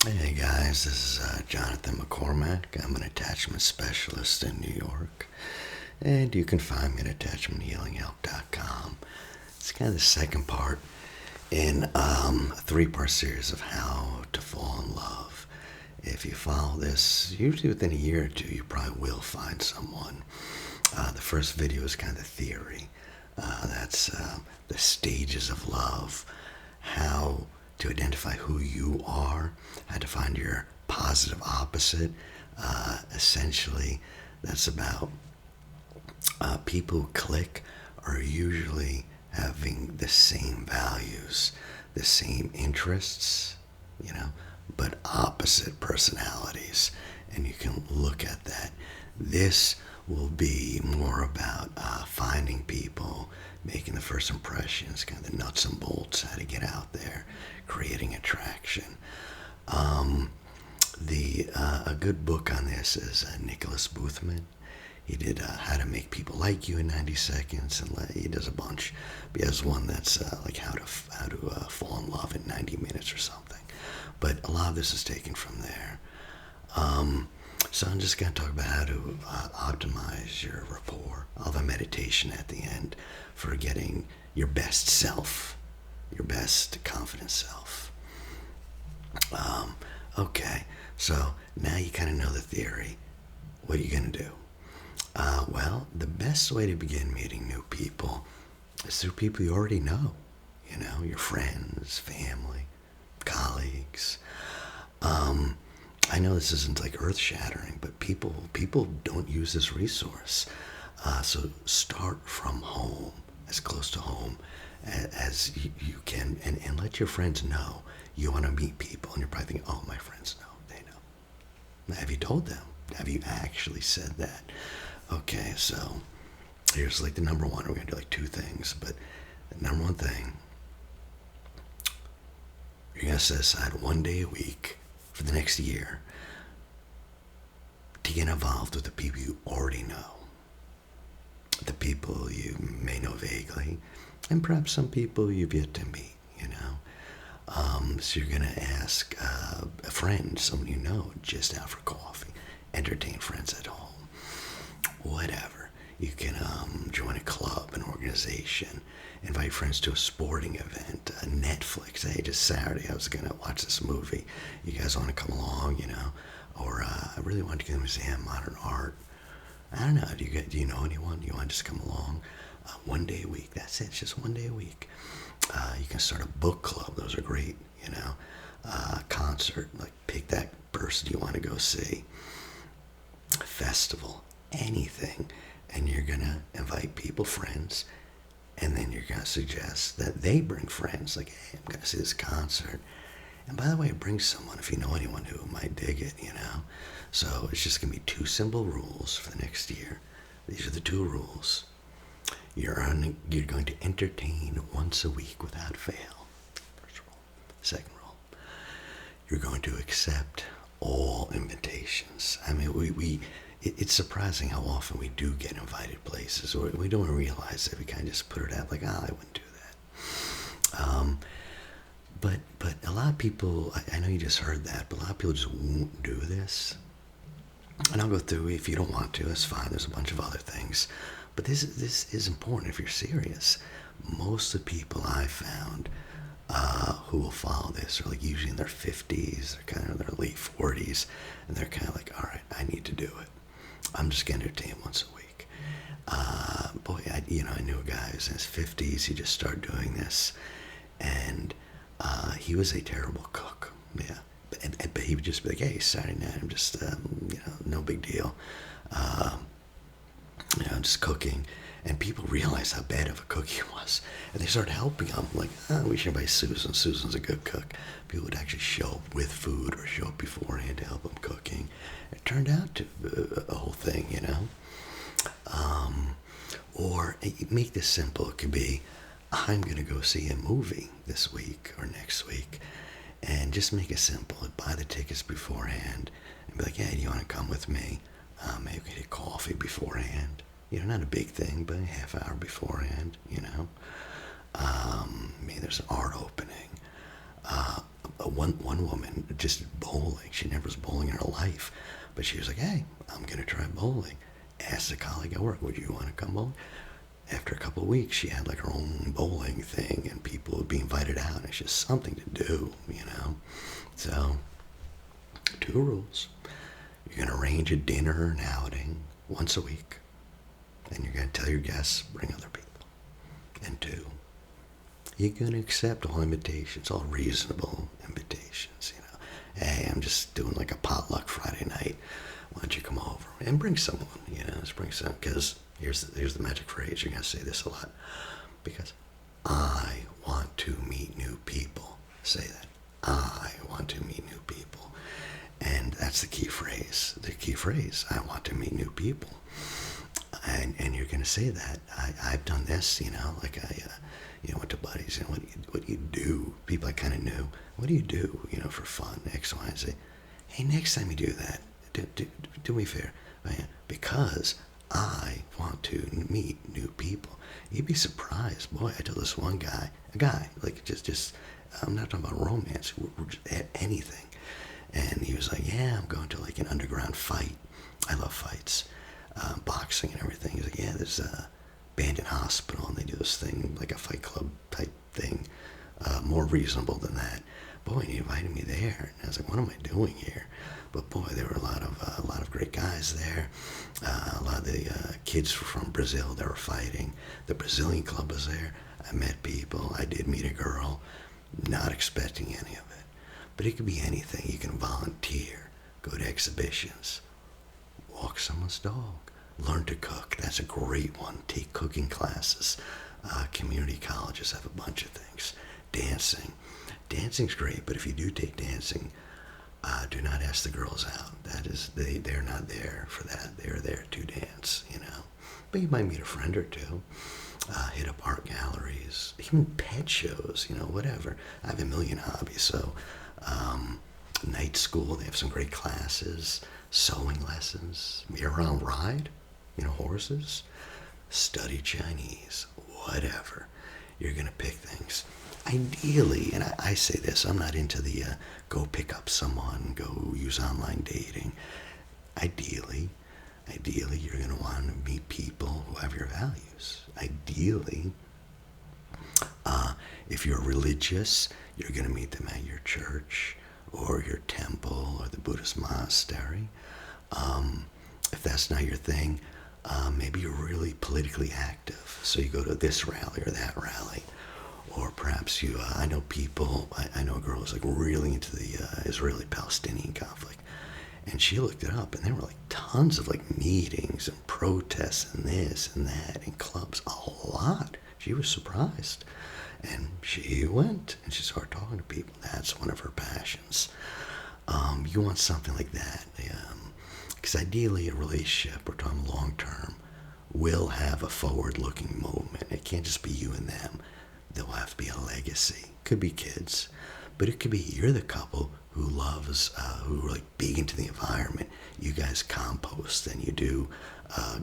Hey guys, this is Jonathan McCormack. I'm an attachment specialist in New York, and you can find me at attachmenthealinghelp.com. It's kind of the second part in a three-part series of how to fall in love. If you follow this, usually within a year or two, you probably will find someone. The first video is kind of the theory. That's the stages of love, how to identify who you are, how to find your positive opposite. Essentially, that's about people who click are usually having the same values, the same interests, but opposite personalities. And you can look at that. This will be more about finding people, making the first impressions, kind of the nuts and bolts, how to get out there, creating attraction. A good book on this is Nicholas Boothman. He did How to Make People Like You in 90 Seconds, and he does a bunch. But he has one that's like how to fall in love in 90 minutes or something. But a lot of this is taken from there. So I'm just going to talk about how to optimize your rapport. I'll have a meditation at the end for getting your best self, your best confident self. Okay, so now you kind of know the theory. What are you going to do? Well, the best way to begin meeting new people is through people you already know. Your friends, family, colleagues. I know this isn't like earth-shattering, but people don't use this resource. So start from home, as close to home as you can, and let your friends know you want to meet people. And you're probably thinking, oh, my friends know, they know. Have you told them? Have you actually said that? Okay, so here's like the number one. We're going to do like two things, but the number one thing, you're going to set aside 1 day a week for the next year to get involved with the people you already know, the people you may know vaguely, and perhaps some people you've yet to meet. So you're going to ask a friend, someone you know, just out for coffee, entertain friends at home, whatever. You can join a club, an organization, invite friends to a sporting event, Netflix. Hey, just Saturday, I was going to watch this movie. You guys want to come along, Or I really want to go to the Museum of Modern Art. I don't know. Do you know anyone? Do you want to just come along? 1 day a week. That's it. Just 1 day a week. You can start a book club. Those are great. Concert. Like pick that person you want to go see. Festival. Anything. And you're gonna invite people, friends, and then you're gonna suggest that they bring friends. Like, hey, I'm gonna see this concert. And by the way, bring someone if you know anyone who might dig it, So it's just going to be two simple rules for the next year. These are the two rules. You're going to entertain once a week without fail. First rule. Second rule. You're going to accept all invitations. I mean, it's surprising how often we do get invited places, or we don't realize that we kind of just put it out like, I wouldn't do that. But a lot of people, I know you just heard that, but a lot of people just won't do this. And I'll go through, if you don't want to, that's fine. There's a bunch of other things. But this is important if you're serious. Most of the people I found who will follow this are like usually in their 50s, they're kind of in their late 40s, and they're kind of like, all right, I need to do it. I'm just going to entertain once a week. Boy, I knew a guy who's in his 50s, he just started doing this, and he was a terrible cook, yeah. But he would just be like, hey, Saturday night, I'm just, no big deal. I'm just cooking. And people realized how bad of a cook he was. And they started helping him, like, we should invite Susan. Susan's a good cook. People would actually show up with food or show up beforehand to help him cooking. It turned out to a whole thing, Or make this simple. It could be, I'm going to go see a movie this week or next week, and just make it simple. Buy the tickets beforehand and be like, hey, do you want to come with me? Maybe we could get coffee beforehand. Not a big thing, but a half hour beforehand, Maybe there's an art opening. one woman just bowling. She never was bowling in her life, but she was like, "Hey, I'm gonna try bowling." Asked a colleague at work, "Would you want to come bowling?" After a couple of weeks, she had like her own bowling thing, and people would be invited out. It's just something to do, you know. So, 2 rules: you're gonna arrange a dinner or an outing once a week, and you're gonna tell your guests bring other people. And 2, you're going to accept all invitations, all reasonable invitations, you know. Hey, I'm just doing like a potluck Friday night. Why don't you come over and bring someone, you know, just bring some, because here's the magic phrase. You're going to say this a lot. Because I want to meet new people. Say that. I want to meet new people. And that's the key phrase. The key phrase, I want to meet new people. And you're going to say that. I've done this, you know, like went to buddies, and what do you do? People I kind of knew. What do you do, you know, for fun, X, Y, and Z? Hey, next time you do that, do me a favor. Because I want to meet new people. You'd be surprised. Boy, I told this one guy, like just I'm not talking about romance, we're just anything. And he was like, yeah, I'm going to like an underground fight. I love fights. Boxing and everything. He's like, yeah, there's a abandoned hospital, and they do this thing like a fight club type thing, more reasonable than that. Boy, and he invited me there, and I was like, what am I doing here? But boy, there were a lot of great guys there. A lot of the kids from Brazil that were fighting. The Brazilian club was there. I met people. I did meet a girl, not expecting any of it. But it could be anything. You can volunteer, go to exhibitions, walk someone's dog, learn to cook. That's a great one. Take cooking classes. Community colleges have a bunch of things. Dancing. Dancing's great, but if you do take dancing, do not ask the girls out. That is, they're not there for that. They're there to dance, you know. But you might meet a friend or two. Hit up art galleries, even pet shows, you know, whatever. I have a million hobbies, so night school, they have some great classes, sewing lessons, year-round ride, you know, horses, study Chinese, whatever. You're going to pick things. Ideally, and I say this, I'm not into the go pick up someone, go use online dating. Ideally, you're going to want to meet people who have your values. Ideally, if you're religious, you're going to meet them at your church or your temple or the Buddhist monastery. If that's not your thing, maybe you're really politically active, so you go to this rally or that rally. Or perhaps you, I know people, I know a girl who's like really into the Israeli-Palestinian conflict. And she looked it up, and there were like tons of like meetings and protests and this and that and clubs, a lot. She was surprised. And she went and she started talking to people. That's one of her passions. You want something like that. Because ideally a relationship, we're talking long term, will have a forward-looking movement. It can't just be you and them. There'll have to be a legacy. Could be kids, but it could be you're the couple who loves, who are like big into the environment. You guys compost and you do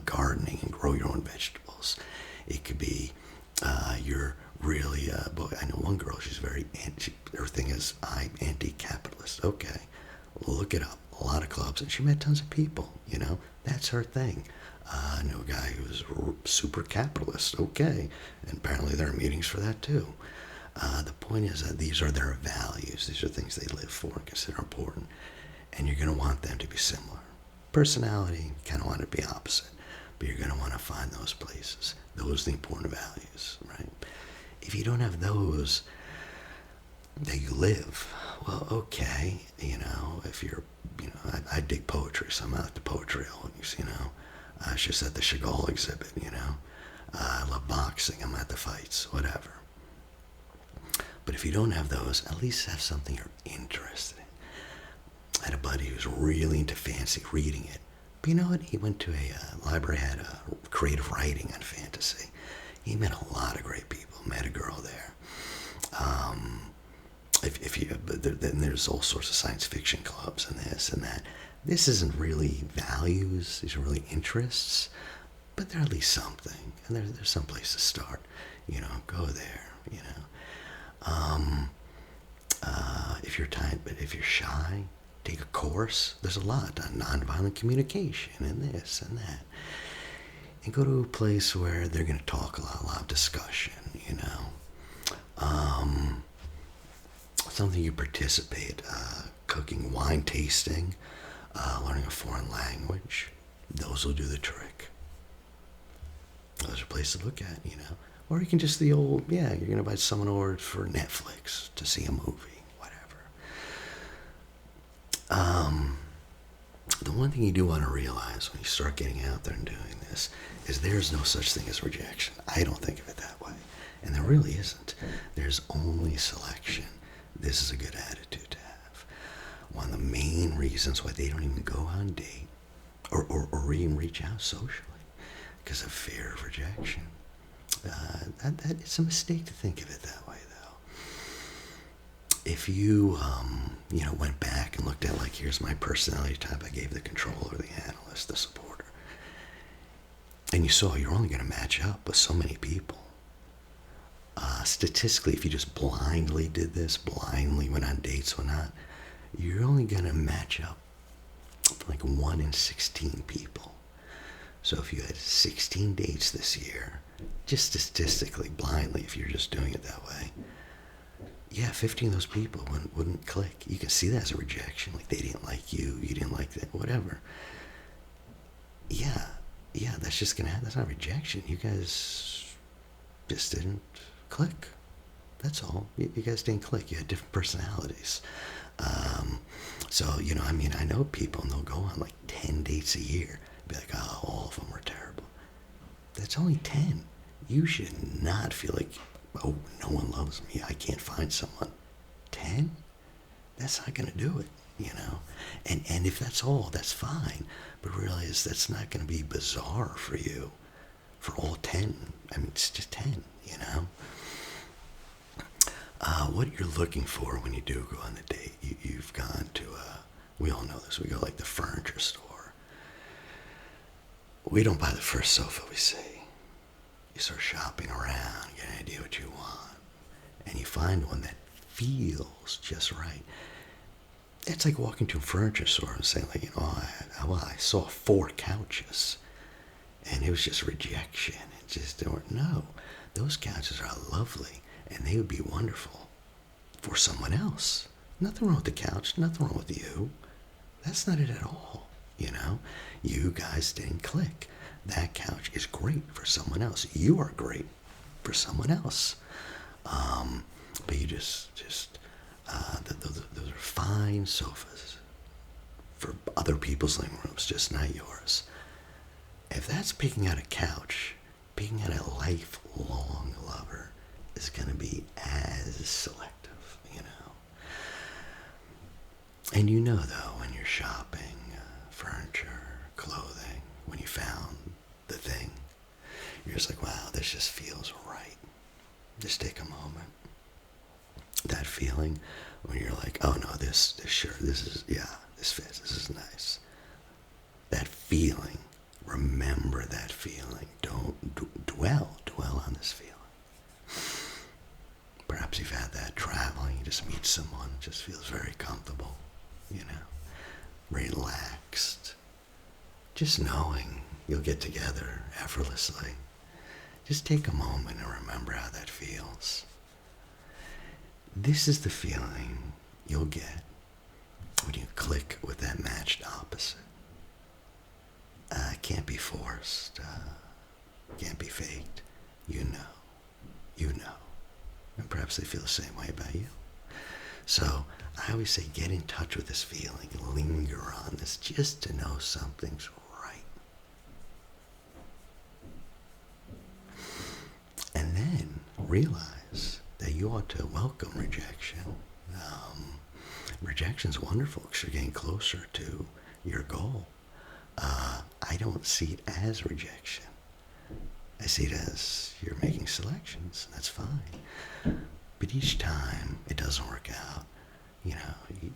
gardening and grow your own vegetables. It could be you're really, boy, I know one girl, she's very, her thing is, I'm anti-capitalist. Okay, look it up. A lot of clubs, and she met tons of people, you know, that's her thing. I know a guy who's super capitalist. Okay, and apparently there are meetings for that too. The point is that these are their values. These are things they live for and consider important, and you're going to want them to be similar. Personality, you kind of want it to be opposite, but you're going to want to find those places. Those are the important values, right? If you don't have those that you live, well, okay, you know, if you're, you know, I dig poetry, so I'm out at the poetry always, you know. I was just at the Chagall exhibit, you know. I love boxing, I'm at the fights, whatever. But if you don't have those, at least have something you're interested in. I had a buddy who's really into fancy reading it. But you know what? He went to a library, had a creative writing on fantasy. He met a lot of great people, met a girl there. Then there's all sorts of science fiction clubs and this and that. This isn't really values, these are really interests, but they're at least something. And there's some place to start. You know, go there, you know. If you're shy, take a course. There's a lot on nonviolent communication and this and that. And go to a place where they're going to talk a lot of discussion, something you participate, cooking, wine tasting, learning a foreign language. Those will do the trick. Those are places to look at, Or you can just you're going to invite someone over for Netflix to see a movie, whatever. The one thing you do want to realize when you start getting out there and doing this is there's no such thing as rejection. I don't think of it that way. And there really isn't. There's only selection. This is a good attitude to have. One of the main reasons why they don't even go on a date or even reach out socially, because of fear of rejection. It's a mistake to think of it that way, though. If you, went back and looked at, here's my personality type, I gave the controller, the analyst, the supporter, and you saw you're only going to match up with so many people. Statistically, if you just blindly did this, blindly went on dates or not, you're only going to match up 1 in 16 people. So if you had 16 dates this year, just statistically, blindly, if you're just doing it that way, 15 of those people wouldn't click. You can see that as a rejection. They didn't like you, you didn't like that, whatever. Yeah, that's just going to happen. That's not rejection. You guys just didn't click. That's all. You guys didn't click. You had different personalities. I know people, and they'll go on 10 dates a year. Be like, oh, all of them were terrible. That's only 10. You should not feel like, oh, no one loves me. I can't find someone. 10? That's not going to do it, And if that's all, that's fine. But realize that's not going to be bizarre for you for all 10. It's just 10, What you're looking for when you do go on a date, you've gone to, we all know this, we go the furniture store. We don't buy the first sofa we see. You start shopping around, get an idea what you want, and you find one that feels just right. It's like walking to a furniture store and saying, I saw 4 couches, and it was just rejection. It just, no, those couches are lovely, and they would be wonderful for someone else. Nothing wrong with the couch, nothing wrong with you. That's not it at all, You guys didn't click. That couch is great for someone else. You are great for someone else. But you those are fine sofas for other people's living rooms, just not yours. If that's picking out a couch, picking out a lifelong lover is going to be as selective, And though, when you're shopping, furniture, clothing, when you found the thing, you're just wow, this just feels right. Just take a moment. That feeling when you're oh no, this shirt, this fits, this is nice. That feeling, remember that feeling. Don't dwell on this feeling. Perhaps you've had that traveling, you just meet someone, it just feels very comfortable, relaxed. Just knowing you'll get together effortlessly. Just take a moment and remember how that feels. This is the feeling you'll get when you click with that matched opposite. It can't be forced. Can't be faked. You know. And perhaps they feel the same way about you. So I always say get in touch with this feeling and linger on this just to know something's right. And then realize that you ought to welcome rejection. Rejection's wonderful because you're getting closer to your goal. I don't see it as rejection. I see it as you're making selections. That's fine. But each time it doesn't work out, you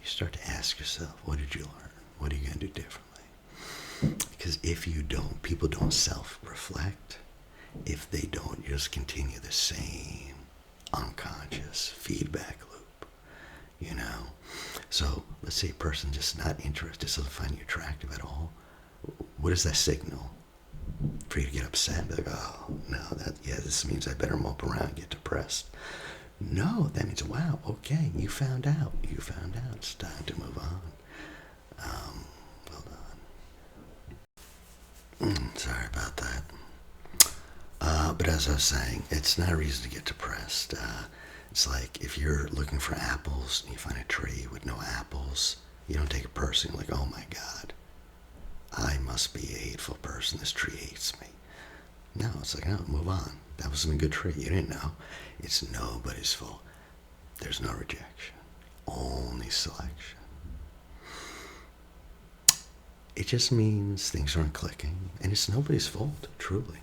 start to ask yourself, what did you learn? What are you going to do differently? Because if you don't, people don't self-reflect. If they don't just continue the same unconscious feedback loop, you know. So let's say a person just not interested, just doesn't find you attractive at all. What does that signal? For you to get upset, be like, oh no, this means I better mope around and get depressed. No, that means, wow, okay, you found out. You found out. It's time to move on. Hold on. Sorry about that. But as I was saying, it's not a reason to get depressed. It's like if you're looking for apples and you find a tree with no apples, you don't take it personally, like, oh my God, I must be a hateful person. This tree hates me. No, it's like, no, move on. That wasn't a good tree. You didn't know. It's nobody's fault. There's no rejection, only selection. It just means things aren't clicking, and it's nobody's fault, truly.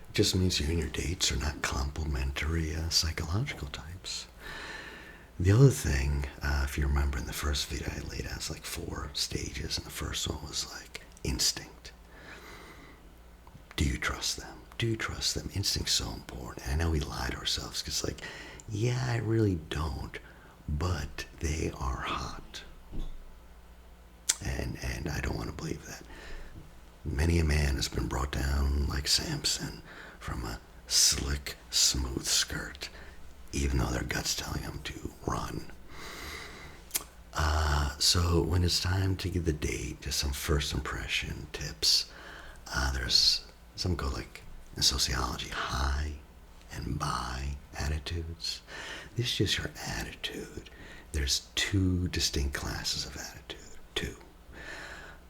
It just means you and your dates are not complementary psychological types. The other thing, if you remember in the first video I laid out, it's like 4 stages, and the first one was like instinct. Do you trust them? Do you trust them? Instinct's so important. And I know we lie to ourselves because, like, yeah, I really don't, but they are hot. And I don't want to believe that. Many a man has been brought down like Samson from a slick, smooth skirt, even though their gut's telling them to run. So when it's time to give the date, just some first impression tips. There's some go like in sociology, high and by attitudes. This is just your attitude. There's 2 distinct classes of attitude. 2.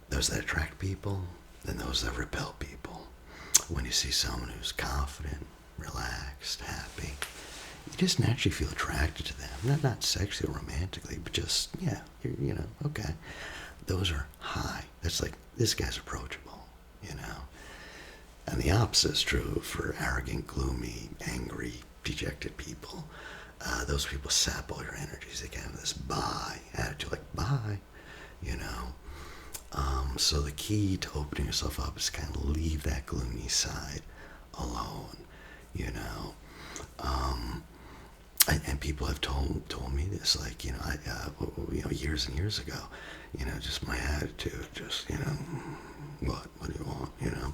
Those that attract people, and those that repel people. When you see someone who's confident, relaxed, happy, you just naturally feel attracted to them. Not sexually or romantically, but just, yeah, you know, okay. Those are high. That's like, this guy's approachable, you know. And the opposite is true for arrogant, gloomy, angry, dejected people. Those people sap all your energies. They can have this bye attitude, like bye, you know. So the key to opening yourself up is kind of leave that gloomy side alone, you know. And people have told me this, like, you know, years and years ago, you know, just my attitude, just, you know, what do you want, you know?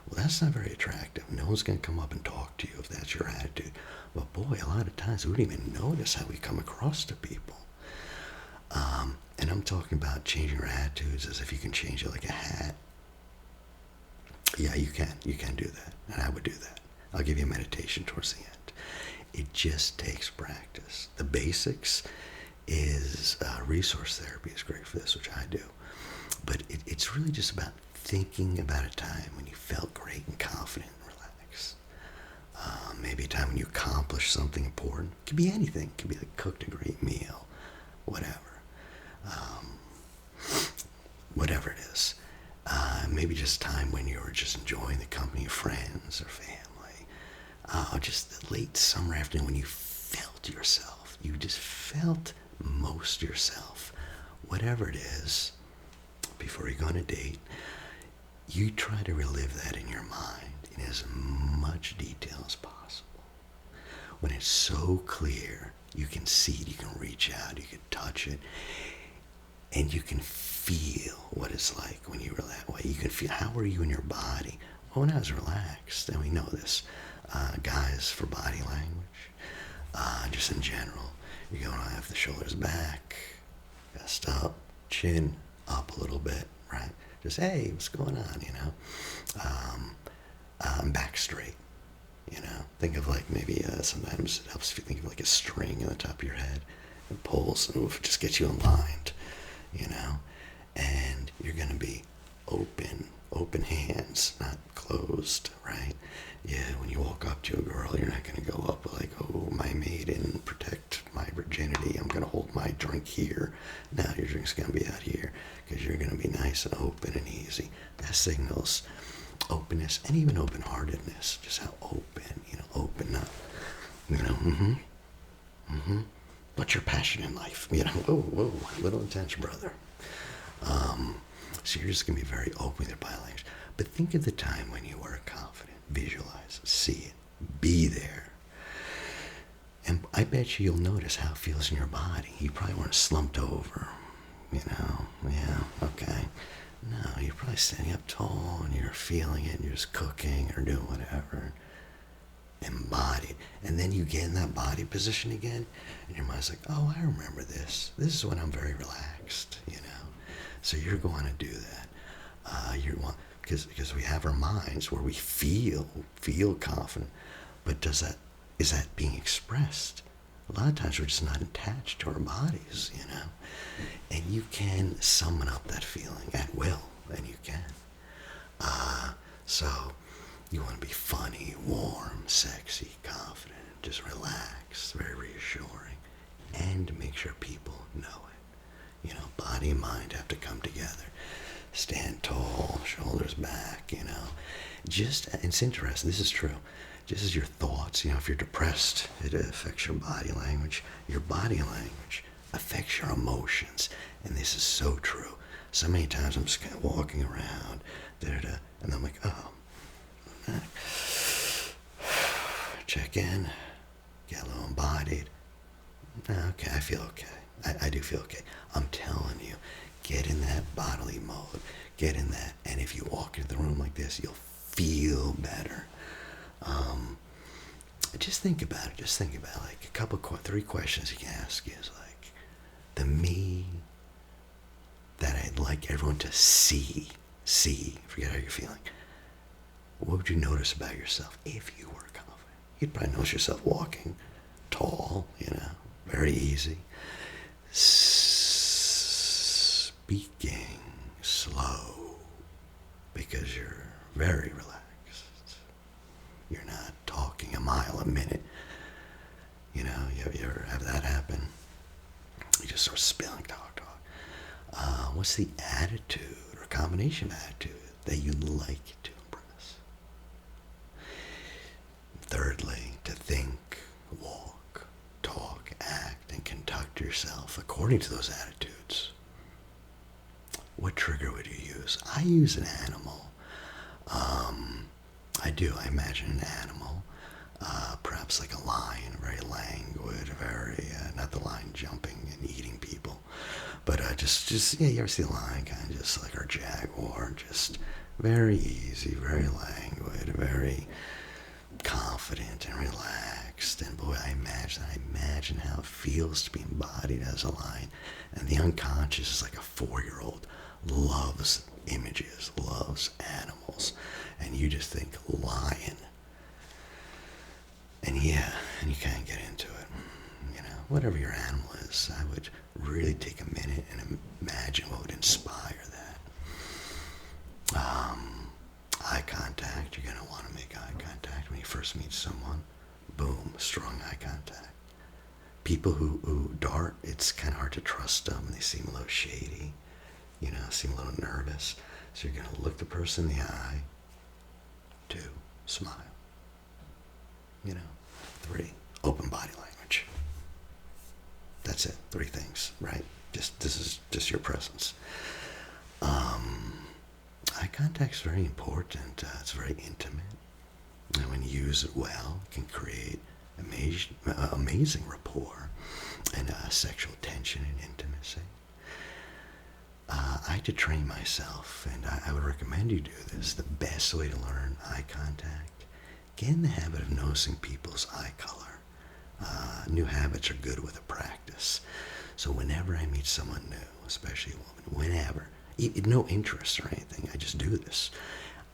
Well, that's not very attractive. No one's going to come up and talk to you if that's your attitude. But boy, a lot of times we don't even notice how we come across to people. And I'm talking about changing your attitudes as if you can change it like a hat. Yeah, you can. You can do that. And I would do that. I'll give you a meditation towards the end. It just takes practice. The basics is resource therapy is great for this, which I do. But it's really just about thinking about a time when you felt great and confident and relaxed. Maybe a time when you accomplished something important. It could be anything. It could be like cooked a great meal, whatever. Whatever it is. Maybe just time when you were just enjoying the company of friends or family. Just the late summer afternoon when you felt yourself. You just felt most yourself. Whatever it is, before you go on a date, you try to relive that in your mind in as much detail as possible. When it's so clear, you can see it, you can reach out, you can touch it, and you can feel what it's like when you were that way. You can feel, how are you in your body? Oh, when I was relaxed, and we know this, guys, for body language, just in general, you're going to have the shoulders back, chest up, chin up a little bit, right? Just, hey, what's going on, you know? Back straight, you know? Think of like maybe sometimes it helps if you think of like a string on the top of your head. It pulls and just gets you aligned, you know? And you're going to be open hands, not closed, right? Yeah, when you walk up to a girl, you're not going to go up like, oh, my maiden, protect my virginity, I'm going to hold my drink here. No, your drink's going to be out here because you're going to be nice and open and easy. That signals openness and even open-heartedness, just how open, you know, open up, you know, What's your passion in life? You know, whoa, a little intense, brother. So you're just going to be very open with your body language. But think of the time when you were confident. Visualize, see it, be there. And I bet you'll notice how it feels in your body. You probably weren't slumped over, yeah, okay. No, you're probably standing up tall and you're feeling it and you're just cooking or doing whatever. Embodied. And then you get in that body position again and your mind's like, oh, I remember this. This is when I'm very relaxed, So you're going to do that. Because we have our minds where we feel confident, but is that being expressed? A lot of times we're just not attached to our bodies, And you can summon up that feeling at will, and you can. So you want to be funny, warm, sexy, confident, just relaxed, very reassuring, and make sure people know it. Body and mind have to come together. Stand tall, shoulders back, it's interesting, this is true. Just as your thoughts, if you're depressed, it affects your body language. Your body language affects your emotions. And this is so true. So many times I'm just kind of walking around, and I'm like, oh, check in, get a little embodied. Okay, I feel okay. I do feel okay. I'm telling you, get in that bodily mode. Get in that. And if you walk into the room like this, you'll feel better. Just think about it. Just think about like three questions you can ask is like, the me that I'd like everyone to see, forget how you're feeling. What would you notice about yourself if you were confident? You'd probably notice yourself walking tall, very easy. Speaking slow because you're very relaxed. You're not talking a mile a minute. You ever have that happen? You just start spilling talk. What's the attitude or combination of attitude that you'd like to impress? Thirdly, to think, walk, talk, act, and conduct yourself according to those attitudes. What trigger would you use? I use an animal. I do. I imagine an animal, perhaps like a lion, very languid, very, not the lion jumping and eating people, but you ever see a lion kind of just like our jaguar, just very easy, very languid, very confident and relaxed. And boy, I imagine how it feels to be embodied as a lion. And the unconscious is like a 4-year-old, loves images, loves animals. And you just think lion. And and you kind of get into it. Whatever your animal is, I would really take a minute and imagine what would inspire that. Eye contact, you're going to want to make eye contact when you first meet someone. Boom, strong eye contact. People who dart, it's kind of hard to trust them. They seem a little shady, seem a little nervous. So you're going to look the person in the eye. 2, smile. 3, open body language. That's it. 3 things, right? This is just your presence. Eye contact's very important. It's very intimate. And when you use it well, it can create amazing rapport and sexual tension and intimacy. I had to train myself, and I would recommend you do this. The best way to learn eye contact, get in the habit of noticing people's eye color. New habits are good with a practice. So whenever I meet someone new, especially a woman, whenever, no interest or anything, I just do this.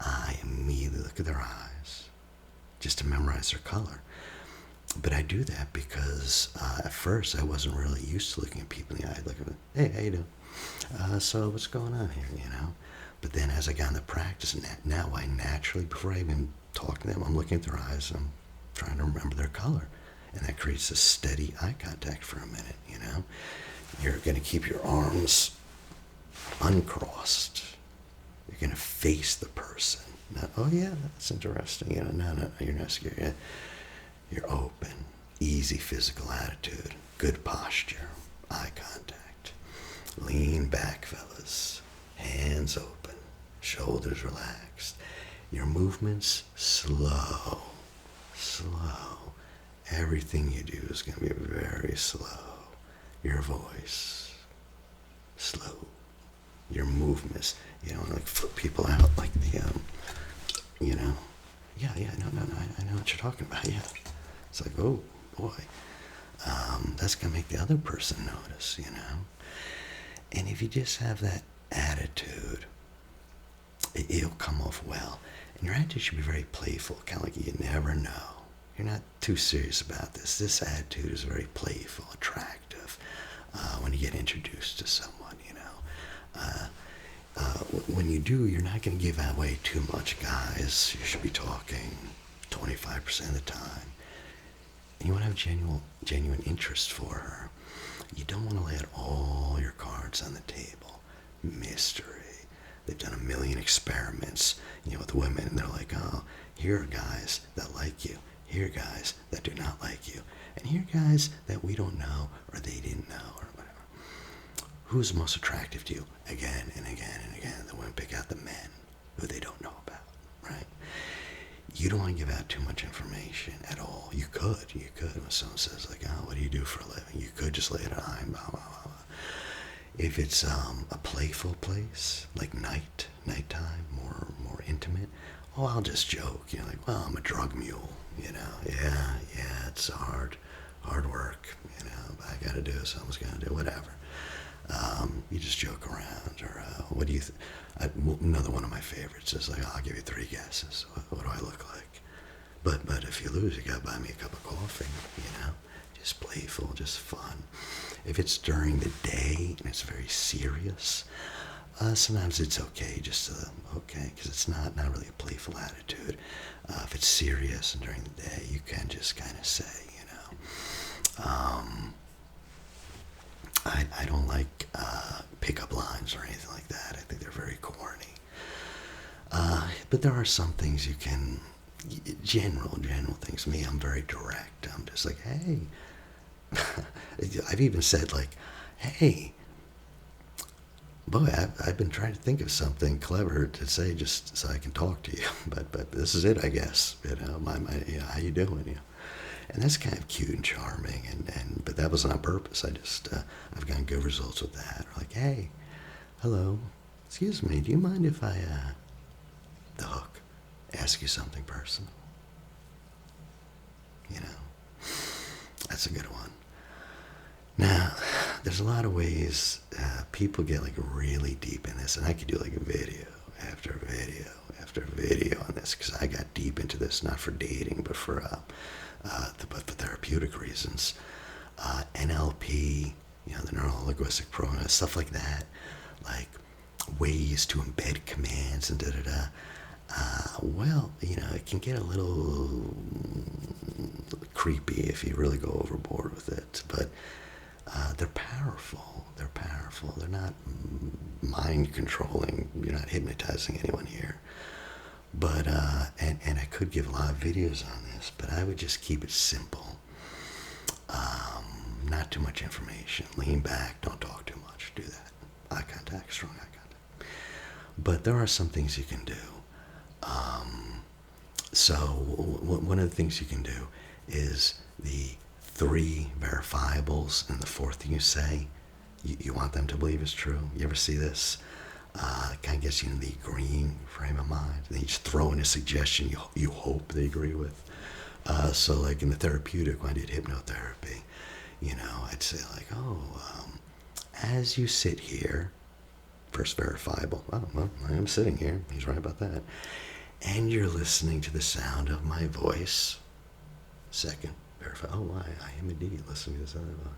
I immediately look at their eyes just to memorize their color. But I do that because at first I wasn't really used to looking at people in the eye. I'd look at them, hey, how you doing? So what's going on here, But then as I got into practice, now I naturally, before I even talk to them, I'm looking at their eyes, I'm trying to remember their color. And that creates a steady eye contact for a minute, You're going to keep your arms uncrossed. You're going to face the person. Not, oh yeah, that's interesting. No, you're not scared yet. You're open, easy physical attitude, good posture, eye contact. Lean back, fellas. Hands open, shoulders relaxed. Your movements slow. Everything you do is going to be very slow. Your voice, slow. Your movements, like flip people out like the, yeah, no, I know what you're talking about, yeah. It's like, oh, boy. That's going to make the other person notice, And if you just have that attitude, it'll come off well. And your attitude should be very playful, kind of like you never know. You're not too serious about this. This attitude is very playful, attractive when you get introduced to someone, when you do, you're not going to give away too much, guys. You should be talking 25% of the time. And you want to have genuine interest for her. You don't want to lay out all your cards on the table. Mystery. They've done a million experiments, with women, and they're like, oh, here are guys that like you. Here are guys that do not like you. And here are guys that we don't know, or they didn't know, or whatever. Who's most attractive to you? Again and again and again. The women pick out the men who they don't know about, right? You don't want to give out too much information at all. You could. When someone says, like, oh, what do you do for a living? You could just lay it on, blah, blah, blah. If it's a playful place, like nighttime, more intimate, oh, I'll just joke. Like, well, I'm a drug mule, Yeah, it's hard work, but I got to do it, someone's got to do whatever. You just joke around, or what do you another one of my favorites is like, I'll give you 3 guesses. What do I look like? But if you lose, you got to buy me a cup of coffee, Just playful, just fun. If it's during the day and it's very serious, sometimes it's okay, just okay, because it's not really a playful attitude. If it's serious and during the day, you can just kind of say, I don't like pickup lines or anything like that. I think they're very corny. But there are some things you can, general things. Me, I'm very direct. I'm just like, hey. I've even said, like, hey, boy, I've been trying to think of something clever to say just so I can talk to you. But this is it, I guess. How you doing? And that's kind of cute and charming. But that wasn't on purpose. I've gotten good results with that. Like, hey, hello, excuse me, do you mind if I, the hook, ask you something personal? That's a good one. Now, there's a lot of ways people get like really deep in this, and I could do like a video after video after video on this, because I got deep into this, not for dating, but for therapeutic reasons. NLP, the neuro-linguistic programming, stuff like that, like ways to embed commands and da-da-da. Well, it can get a little creepy if you really go overboard with it, but they're powerful. They're not mind controlling. You're not hypnotizing anyone here. But, and I could give a lot of videos on this, but I would just keep it simple. Not too much information. Lean back, don't talk too much. Do that. Eye contact, strong eye contact. But there are some things you can do. So one of the things you can do is the 3 verifiables, and the 4th thing you say, you want them to believe is true. You ever see this? Kind of gets you in the agreeing frame of mind. Then you just throw in a suggestion you hope they agree with. So like in the therapeutic, when I did hypnotherapy, I'd say like, as you sit here, first verifiable, oh, well, I am sitting here. He's right about that. And you're listening to the sound of my voice. Second, verify, I am indeed listening to the sound of my voice.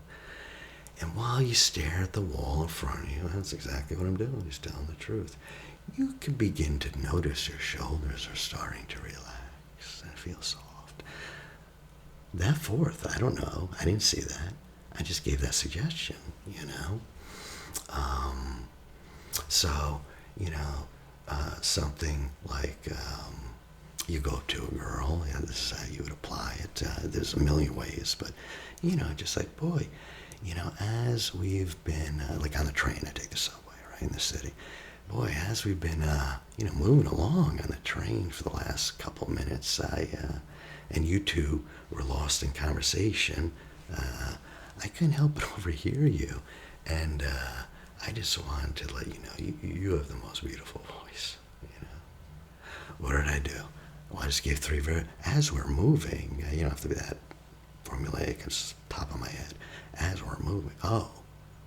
And while you stare at the wall in front of you, that's exactly what I'm doing, just telling the truth. You can begin to notice your shoulders are starting to relax and feel soft. That 4th, I don't know. I didn't see that. I just gave that suggestion, So, something like you go up to a girl, this is how you would apply it. There's a million ways, but, just like, boy, as we've been, like on the train, I take the subway, right, in the city. Boy, as we've been, moving along on the train for the last couple minutes, and you two were lost in conversation, I couldn't help but overhear you. And I just wanted to let you know, you have the most beautiful voice, you know. What did I do? Well, I just gave three as we're moving, you don't have to be that formulaic, it's top of my head. As we're moving, oh,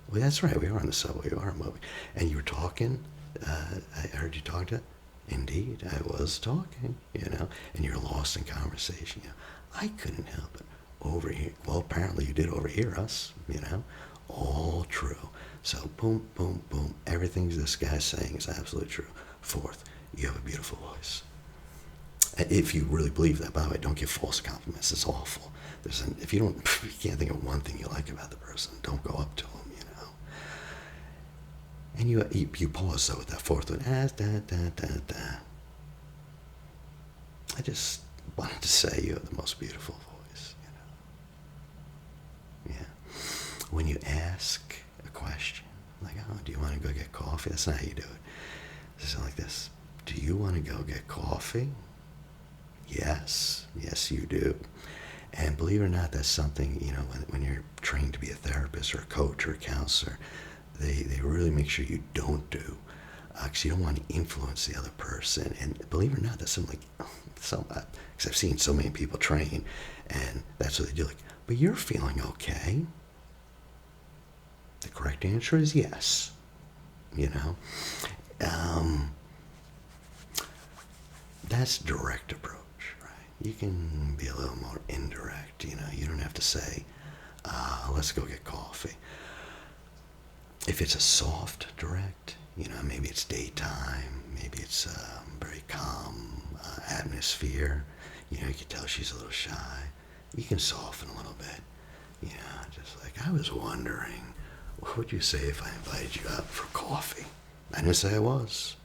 well, that's right, we are on the subway, we are moving. And you were talking, I heard you talk to, indeed, I was talking, you know, and you're lost in conversation, you know. I couldn't help it. Overhear, well, apparently you did overhear us, you know, all true. So boom, boom, boom, everything this guy's saying is absolutely true. Fourth, you have a beautiful voice. If you really believe that, by the way, don't give false compliments. It's awful. If you can't think of one thing you like about the person, don't go up to them, you know. And you pause though with that fourth one. I just wanted to say you have the most beautiful voice, you know. Yeah. When you ask a question, like, oh, do you want to go get coffee? That's not how you do it. It's like this. Do you want to go get coffee? Yes, yes, you do. And believe it or not, that's something, you know, when you're trained to be a therapist or a coach or a counselor, they really make sure you don't do, because you don't want to influence the other person. And believe it or not, that's something like, because I've seen so many people train, and that's what they do. Like, but you're feeling okay. The correct answer is yes, you know. That's direct approach. You can be a little more indirect, you know. You don't have to say, let's go get coffee. If it's a soft direct, you know, maybe it's daytime, maybe it's a very calm atmosphere, you know, you can tell she's a little shy. You can soften a little bit, you know, just like, I was wondering, what would you say if I invited you out for coffee? I didn't say I was.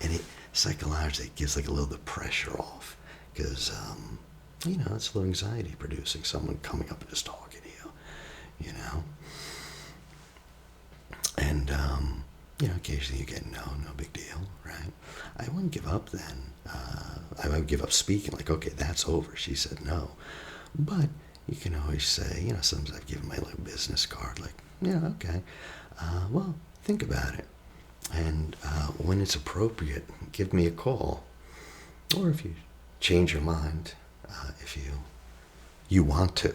And it psychologically gives like a little bit of pressure off. Because, you know, it's a little anxiety producing, someone coming up and just talking to you, you know. And, you know, occasionally you get no big deal, right? I wouldn't give up then. I would give up speaking, like, okay, that's over. She said no. But you can always say, you know, sometimes I've given my little business card, like, yeah, okay. Well, think about it. And when it's appropriate, give me a call. Or if you change your mind, if you want to,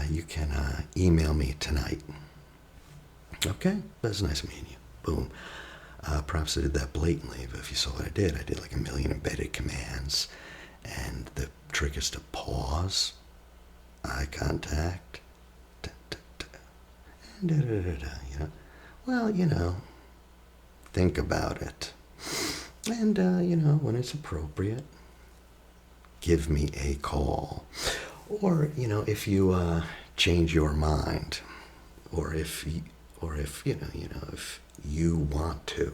you can email me tonight. Okay, that's nice meeting you. Boom. Perhaps I did that blatantly, but if you saw what I did like 1 million embedded commands, and the trick is to pause, eye contact, you know. Well, you know, think about it. And, you know, when it's appropriate, give me a call. Or, you know, if you change your mind, or if you know, if you want to,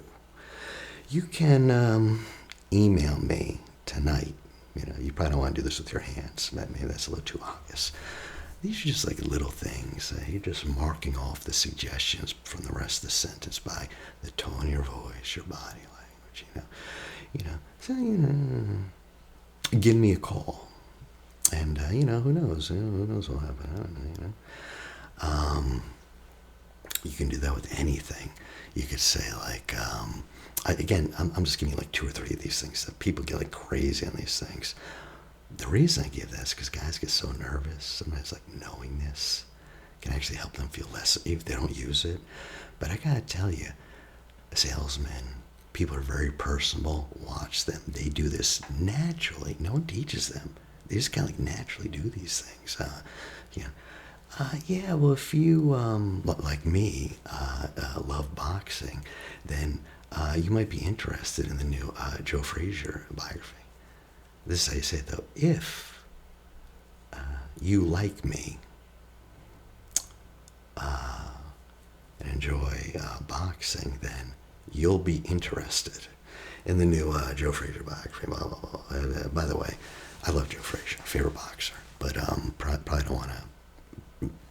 you can email me tonight. You know, you probably don't want to do this with your hands. Maybe that's a little too obvious. These are just like little things. You're just marking off the suggestions from the rest of the sentence by the tone of your voice, your body language, you know. So, you know, give me a call. And, you know, who knows? You know, who knows what'll happen? I don't know, you know. You can do that with anything. You could say, like, I'm just giving you like 2 or 3 of these things that people get like crazy on these things. The reason I give that is because guys get so nervous. Sometimes, like, knowing this can actually help them feel less if they don't use it. But I gotta tell you, salesmen, people are very personable. Watch them. They do this naturally. No one teaches them. They just kind of like naturally do these things. You know, yeah, well, if you, like me, love boxing, then you might be interested in the new Joe Frazier biography. This is how you say it, though. If you like me and enjoy boxing, then you'll be interested in the new Joe Frazier biography. Blah, blah, blah. By the way, I love Joe Frazier, favorite boxer, but probably don't want to.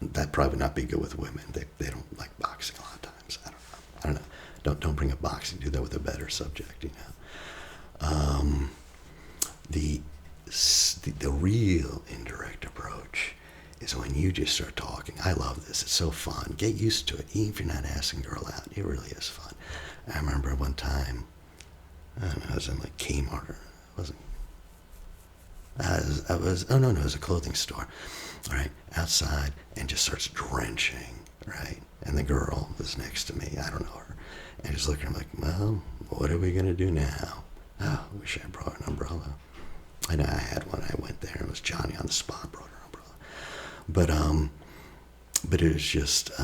That probably not be good with women. They don't like boxing a lot of times. I don't know. Don't bring up boxing. Do that with a better subject, you know. The the real indirect approach is when you just start talking. I love this. It's so fun. Get used to it. Even if you're not asking a girl out, it really is fun. I remember one time, I don't know, I was in like Kmart. It wasn't. I was. Oh no, no, it was a clothing store. All right, outside, and just starts drenching. Right, and the girl was next to me. I don't know her, and just looking at her like, well, what are we gonna do now? Oh, I wish I brought an umbrella. I know I had one. I went there. It was Johnny on the spot brought her umbrella. But it was just, it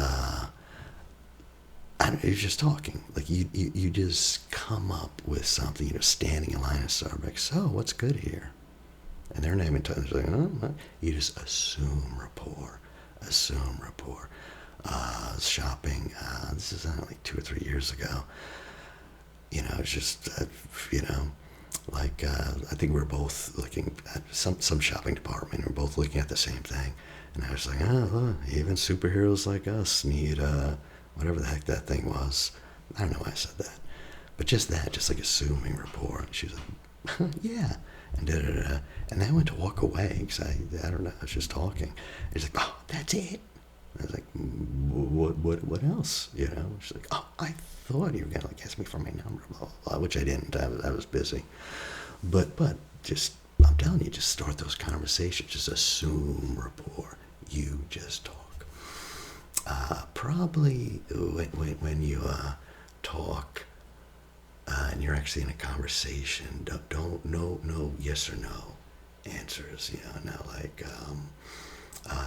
was just talking. Like you just come up with something. Standing in line at Starbucks. So what's good here? And they're not even telling you. Like, oh, you just assume rapport. Assume rapport. Shopping. This is like 2 or 3 years ago. It's just, like I think we were both looking at some shopping department. We're both looking at the same thing, and I was like, oh, even superheroes like us need whatever the heck that thing was. I don't know why I said that, but just like assuming rapport. And she was like, yeah, and da da da. And then I went to walk away because I don't know, I was just talking. And she's like, oh, that's it. I was like, what else? She's like, oh, I thought you were gonna ask me for my number, blah, blah, blah, which I didn't. I was busy. But just, I'm telling you, just start those conversations. Just assume rapport. You just talk. Probably when you talk and you're actually in a conversation, don't no yes or no answers. Now like.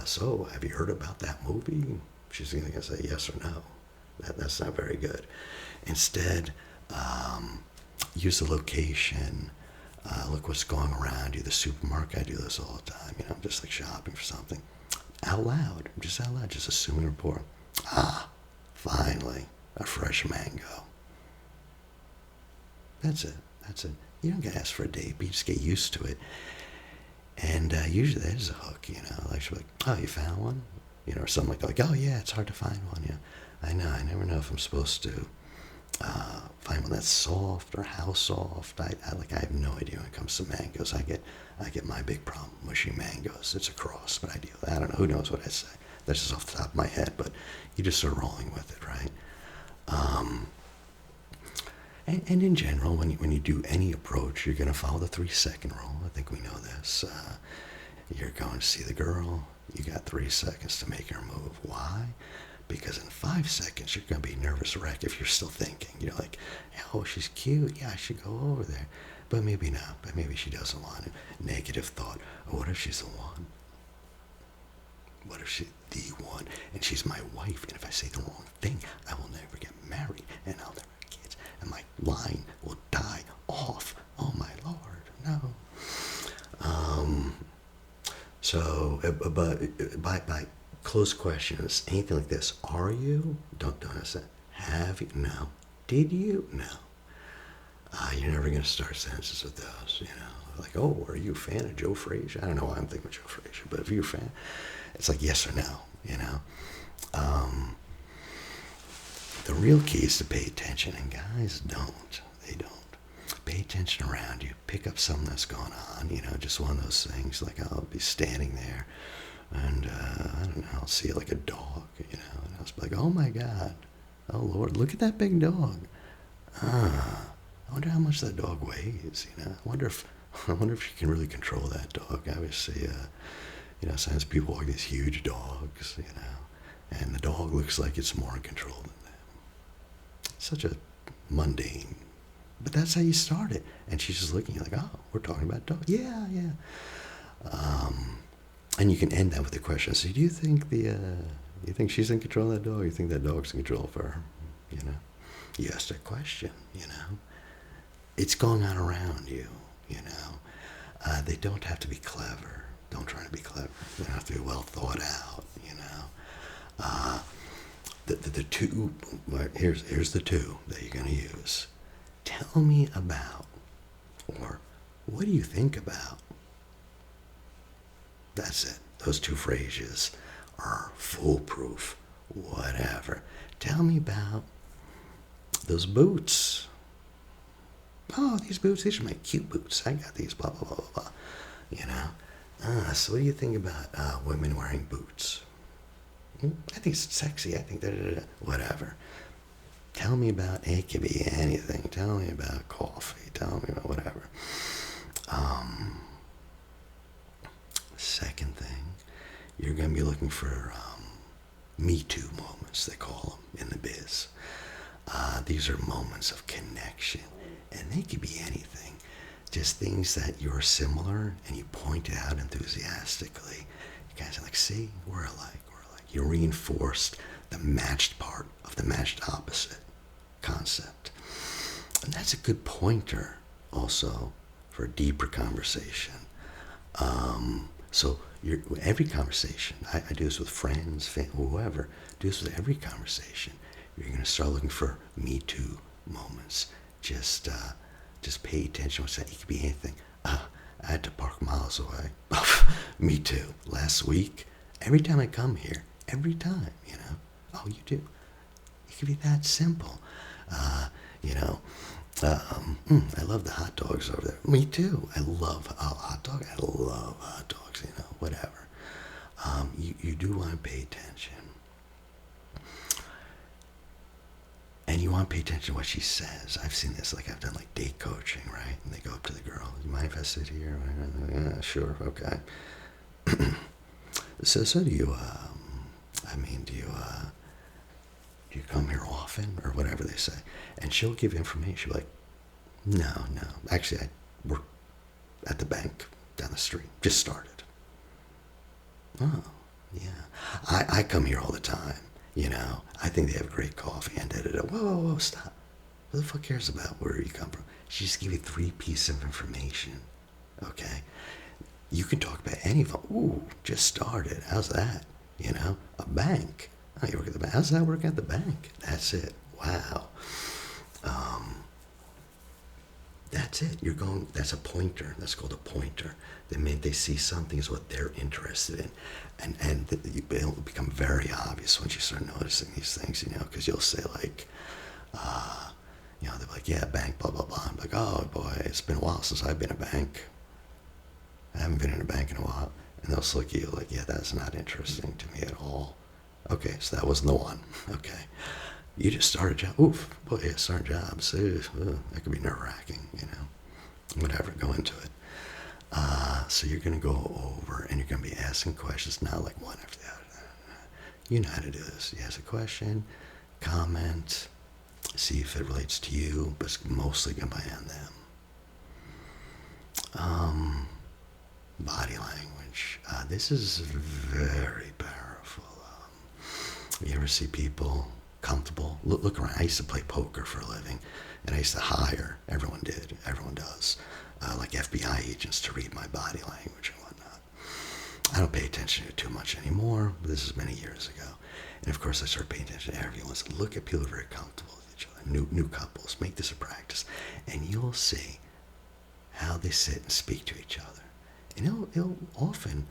So, have you heard about that movie? She's going to say yes or no. That's not very good. Instead, use the location. Look what's going around you. The supermarket, I do this all the time. I'm just like shopping for something. Out loud. Just out loud. Just assuming rapport. Finally, a fresh mango. That's it. You don't get to ask for a date, but you just get used to it. And usually that is a hook, like she'll be like, oh, you found one? Or something like that. Like, oh yeah, it's hard to find one, yeah. I know, I never know if I'm supposed to find one that's soft or how soft. I have no idea when it comes to mangoes. I get my big problem, mushy mangoes. It's a cross, but I deal with that. I don't know, who knows what I say. That's just off the top of my head, but you just start rolling with it, right? And in general, when you do any approach, you're going to follow the 3-second rule. I think we know this. You're going to see the girl. You got 3 seconds to make her move. Why? Because in 5 seconds, you're going to be a nervous wreck if you're still thinking. You're like, oh, she's cute. Yeah, I should go over there. But maybe not. But maybe she doesn't want it. Negative thought. Oh, what if she's the one? What if she's the one? And she's my wife. And if I say the wrong thing, I will never get married. And I'll never have kids. And my line will die off. Oh, my Lord. No. So, but by close questions, anything like this, are you? Don't ask that. Have you? No. Did you? No. You're never going to start sentences with those, Like, oh, are you a fan of Joe Frazier? I don't know why I'm thinking of Joe Frazier, but if you're a fan, it's like yes or no, The real key is to pay attention, and guys don't. They don't. Pay attention around you. Pick up something that's going on, just one of those things. Like I'll be standing there, and I don't know, I'll see like a dog, and I'll be like, oh my God, oh Lord, look at that big dog. I wonder how much that dog weighs, I wonder if she can really control that dog. Obviously, sometimes people walk these huge dogs, and the dog looks like it's more in control than them. Such a mundane, but that's how you start it. And she's just looking like, oh, we're talking about dog. Yeah. And you can end that with a question. So do you think you think she's in control of that dog? Or you think that dog's in control of her? You asked a question, It's going on around you, They don't have to be clever. Don't try to be clever. They don't have to be well thought out, The two, here's the two that you're going to use. Tell me about, or what do you think about? That's it. Those two phrases are foolproof. Whatever. Tell me about those boots. Oh, these boots, these are my cute boots. I got these, blah, blah, blah, blah. you know. So what do you think about women wearing boots? I think it's sexy. I think that whatever. Tell me about it. Could be anything. Tell me about coffee. Tell me about whatever. Second thing, you're gonna be looking for Me Too moments. They call them in the biz. These are moments of connection, and they could be anything. Just things that you're similar, and you point it out enthusiastically. You guys are like, see, we're alike. We're alike. You reinforced the matched part of the matched opposite concept. And that's a good pointer also for a deeper conversation. So every conversation, I do this with friends, whoever, do this with every conversation. You're going to start looking for Me Too moments. Just pay attention. What's that? It could be anything. I had to park miles away. Me too. Last week, every time I come here, every time, you know. Oh, you do. It could be that simple. You know, I love the hot dogs over there. Me too. I love a hot dog. I love hot dogs, you know, whatever. You do want to pay attention. And you want to pay attention to what she says. I've seen this, like I've done like date coaching, right? And they go up to the girl, you mind if I sit here? Yeah, sure, okay. So do you, do you come here often? Or whatever they say. And she'll give information, like, no. Actually, I work at the bank down the street. Just started. Oh, yeah. I come here all the time. You know, I think they have great coffee and da-da-da. Whoa, stop. Who the fuck cares about where you come from? She just gave you 3 pieces of information, okay? You can talk about any of them. Ooh, just started. How's that? You know, a bank. Oh, you work at the bank. How's that work at the bank? That's it. Wow. That's it. That's a pointer. That's called a pointer. The minute they see something is what they're interested in. And it'll become very obvious once you start noticing these things, you know, because you'll say like, you know, they're like, yeah, bank, blah, blah, blah. I'm like, oh boy, it's been a while since I've been in a bank. I haven't been in a bank in a while. And they'll look at you like, yeah, that's not interesting to me at all. Okay, so that wasn't the one. Okay. You just started a job. Oof, boy, yeah, start jobs. That could be nerve-wracking, you know. Whatever, go into it. So you're going to go over and you're going to be asking questions, not like one after the other. You know how to do this. You ask a question, comment, see if it relates to you, but it's mostly going to be on them. Body language. This is very powerful. You ever see people comfortable? Look around. I used to play poker for a living, and I used to hire, everyone does, like FBI agents to read my body language and whatnot. I don't pay attention to it too much anymore, but this is many years ago. And of course I started paying attention to everyone. So look at people who are very comfortable with each other, new couples. Make this a practice, and you'll see how they sit and speak to each other. And it'll often,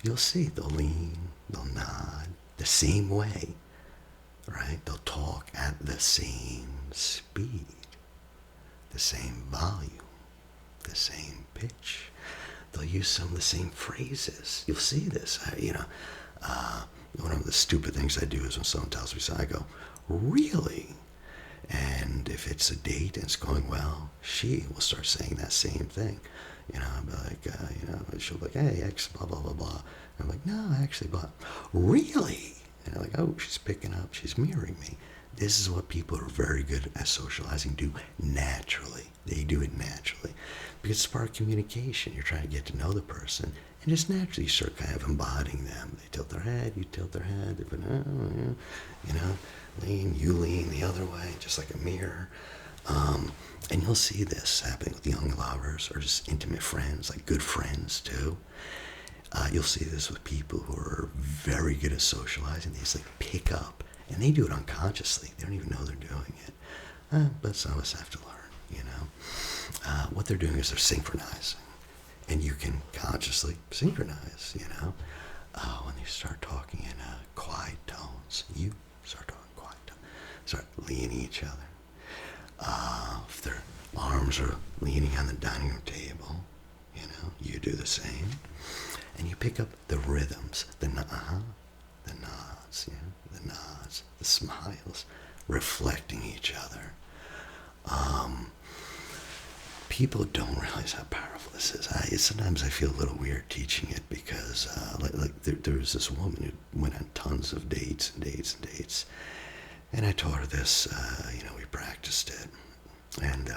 you'll see they'll lean, they'll nod, the same way, right? They'll talk at the same speed, the same volume, the same pitch. They'll use some of the same phrases. You'll see this. One of the stupid things I do is when someone tells me something, I go, really? And if it's a date and it's going well, she will start saying that same thing. You know, I'll be like, she'll be like, hey, X, blah, blah, blah, blah. And I'm like, no, actually, blah. Really? And I'm like, oh, she's picking up, she's mirroring me. This is what people who are very good at socializing do naturally. They do it naturally. Because it's part of communication. You're trying to get to know the person. And just naturally you start kind of embodying them. They tilt their head, you tilt their head. They put, lean, you lean the other way, just like a mirror. And you'll see this happening with young lovers or just intimate friends, like good friends too. You'll see this with people who are very good at socializing. They just like pick up, and they do it unconsciously. They don't even know they're doing it. But some of us have to learn, you know. What they're doing is they're synchronizing, and you can consciously synchronize, you know. When you start talking in quiet tones, you start talking quiet tones, start leaning each other. If their arms are leaning on the dining room table, you know, You do the same. And you pick up the rhythms, the the nods, the nods, the smiles, reflecting each other. People don't realize how powerful this is. Sometimes I feel a little weird teaching it because, there was this woman who went on tons of dates and dates and dates, and I taught her this. We practiced it, and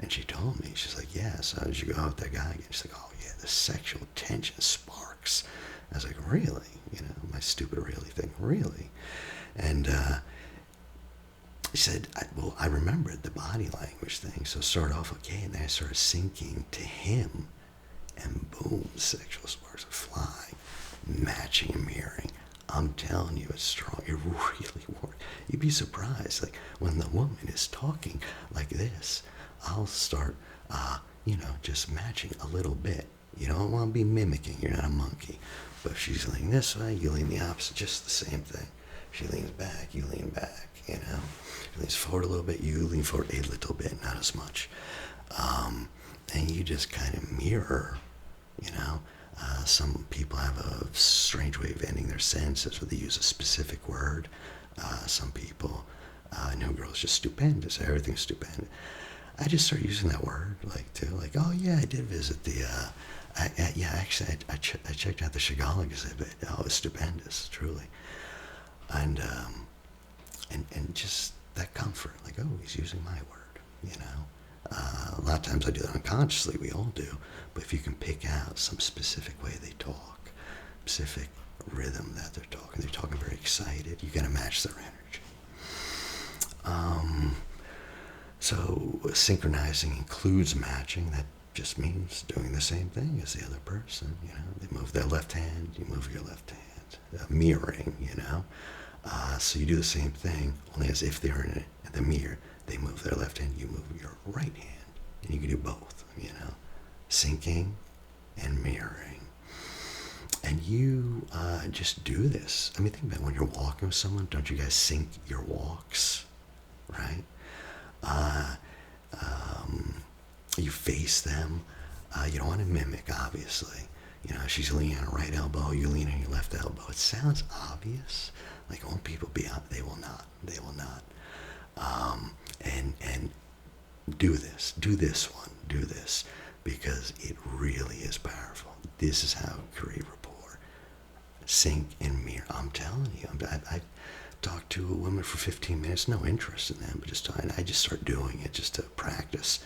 she told me, she's like, yeah. So how did you go out with that guy again? She's like, oh yeah, the sexual tension sparks. I was like, really? My stupid really thing, really? And she said, I remembered the body language thing, so start off okay, and then I started syncing to him, and boom, sexual sparks are flying, matching and mirroring. I'm telling you, it's strong. It really works. You'd be surprised. Like, when the woman is talking like this, I'll start, just matching a little bit. You don't want to be mimicking. You're not a monkey. But if she's leaning this way, you lean the opposite. Just the same thing. She leans back, you lean back, She leans forward a little bit, you lean forward a little bit, not as much. And you just kind of mirror, Some people have a strange way of ending their sentences where they use a specific word. Some people, I know girls just stupendous, everything's stupendous. I just started using that word, oh yeah, I did visit the, actually, I checked out the Chagall exhibit. Oh, it was stupendous, truly. And just that comfort, oh, he's using my word, A lot of times I do that unconsciously, we all do, but if you can pick out some specific way they talk, specific rhythm that they're talking very excited, you gotta match their energy. So synchronizing includes matching. That just means doing the same thing as the other person. They move their left hand, you move your left hand. Mirroring, So you do the same thing, only as if they're in the mirror. They move their left hand, you move your right hand. And you can do both, Syncing and mirroring. And you just do this. I mean, think about when you're walking with someone, don't you guys sync your walks, right? You face them. You don't want to mimic, obviously. She's leaning on her right elbow, you lean on your left elbow. It sounds obvious. Won't people be out? They will not. They will not. And do this. Do this one. Do this. Because it really is powerful. This is how you create rapport. Sync and mirror. I'm telling you. I talked to a woman for 15 minutes, no interest in them, but I just start doing it just to practice.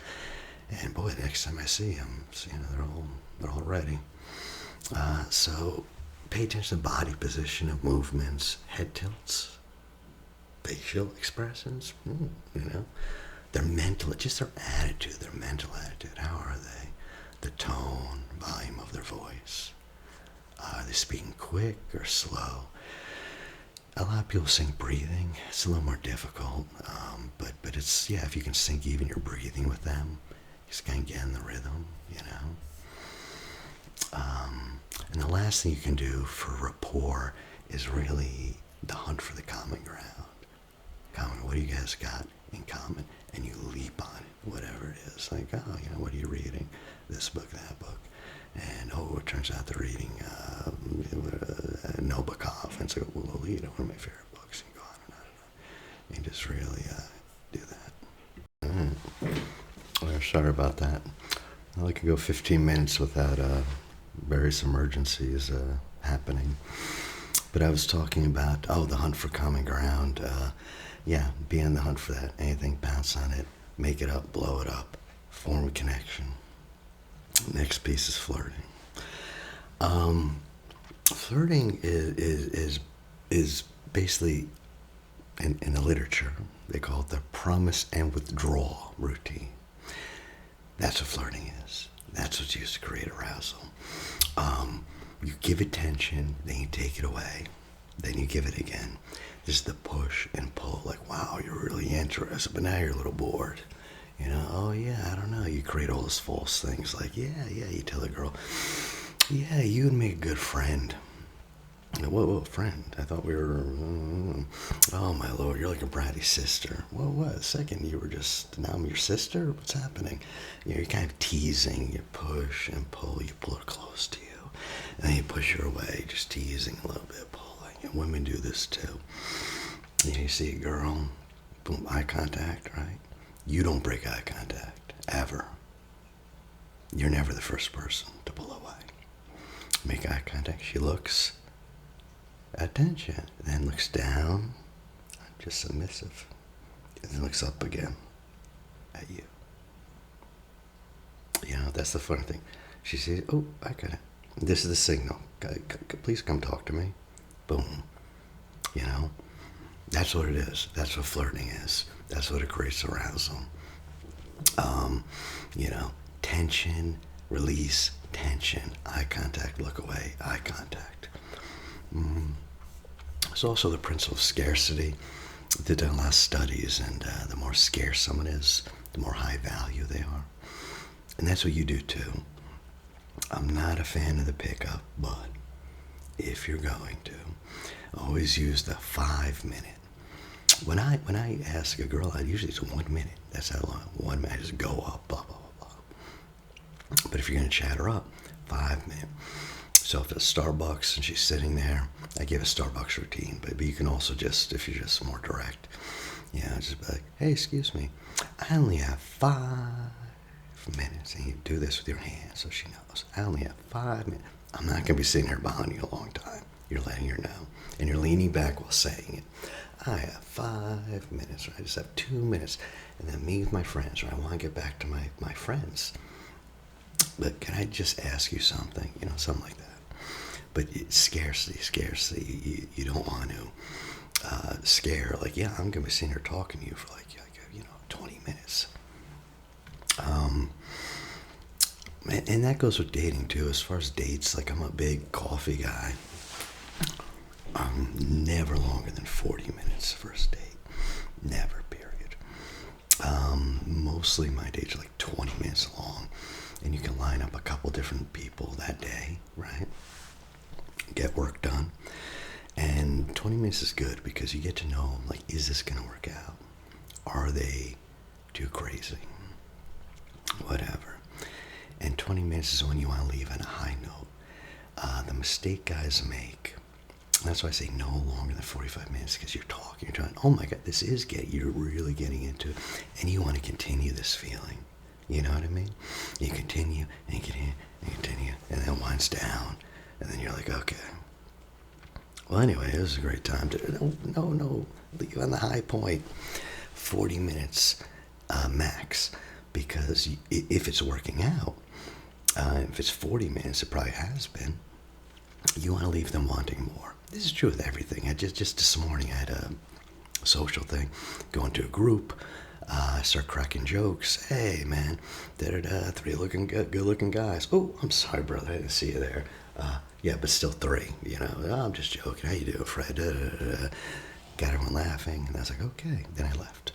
And boy, the next time I see them, they're all ready. So pay attention to the body position of movements, head tilts, facial expressions, their mental, just their attitude, their mental attitude. How are they? The tone, volume of their voice. Are they speaking quick or slow? A lot of people sync breathing. It's a little more difficult, but it's, if you can sync even your breathing with them, just kind of get in the rhythm, And the last thing you can do for rapport is really the hunt for the common ground. What do you guys got in common? And you leap on it, whatever it is. What are you reading? This book, that book. And, it turns out they're reading Nabokov. And so, Lolita, one of my favorite books. And go on and on and on. And just really do that. Oh, sorry about that. I could go 15 minutes without various emergencies happening. But I was talking about, the hunt for common ground. Be on the hunt for that. Anything, bounce on it, make it up, blow it up, form a connection. Next piece is flirting. Flirting is basically, in the literature, they call it the promise and withdrawal routine. That's what flirting is. That's what's used to create arousal. You give attention, then you take it away, then you give it again. This is the push and pull, wow, you're really interested, but now you're a little bored. Oh yeah, I don't know. You create all those false things you tell a girl, yeah, you would make a good friend. Whoa, friend. I thought we were. Oh my lord, you're like a bratty sister. Whoa, what? A second, you were just. Now I'm your sister? What's happening? You're kind of teasing. You push and pull. You pull her close to you. And then you push her away, just teasing a little bit, pulling. And women do this too. You see a girl, boom, eye contact, right? You don't break eye contact, ever. You're never the first person to pull away. Make eye contact. She looks. Attention. Then looks down, just submissive. And then looks up again at you. You know, that's the fun thing. She says, oh, I got it. This is the signal. Please come talk to me. Boom. You know, that's what it is. That's what flirting is. That's what it creates arousal. You know, tension, release, tension, eye contact, look away, eye contact. There's also the principle of scarcity. They've done a lot of studies, and the more scarce someone is, the more high value they are. And that's what you do too. I'm not a fan of the pickup, but if you're going to, always use the 5 minute. When I ask a girl, I usually it's 1 minute. That's how long. 1 minute, I just go up, blah, blah, blah, blah. But if you're going to chat her up, 5 minutes. So if it's Starbucks and she's sitting there, I give a Starbucks routine. But you can also just, if you're just more direct, just be like, hey, excuse me, I only have 5 minutes. And you do this with your hands so she knows. I only have 5 minutes. I'm not going to be sitting here behind you a long time. You're letting her know. And you're leaning back while saying it. I have 5 minutes, or I just have 2 minutes. And then me with my friends, or I want to get back to my friends. But can I just ask you something? Something like that. But it's scarcity. You don't want to scare, like, yeah, I'm going to be sitting here talking to you for 20 minutes. And that goes with dating too. As far as dates, like, I'm a big coffee guy. Never longer than 40 minutes first date. Never, period. Mostly my dates are like 20 minutes long. And you can line up a couple different people that day, right? Get work done. And 20 minutes is good because you get to know, like, is this going to work out? Are they too crazy? Whatever. And 20 minutes is when you want to leave on a high note. The mistake guys make, that's why I say no longer than 45 minutes, because you're talking, you're trying, oh my God, you're really getting into it, and you want to continue this feeling. You know what I mean? You continue, and you continue, and continue, and then it winds down, and then you're like, okay. Well, anyway, it was a great time. No, leave on the high point. 40 minutes max, because if it's working out, if it's 40 minutes, it probably has been, you want to leave them wanting more. This is true with everything. Just this morning, I had a social thing, going to a group. I start cracking jokes. Hey, man, 3 good-looking guys. Oh, I'm sorry, brother, I didn't see you there. Yeah, but still 3, Oh, I'm just joking. How you doing, Fred? Got everyone laughing, and I was like, okay. Then I left.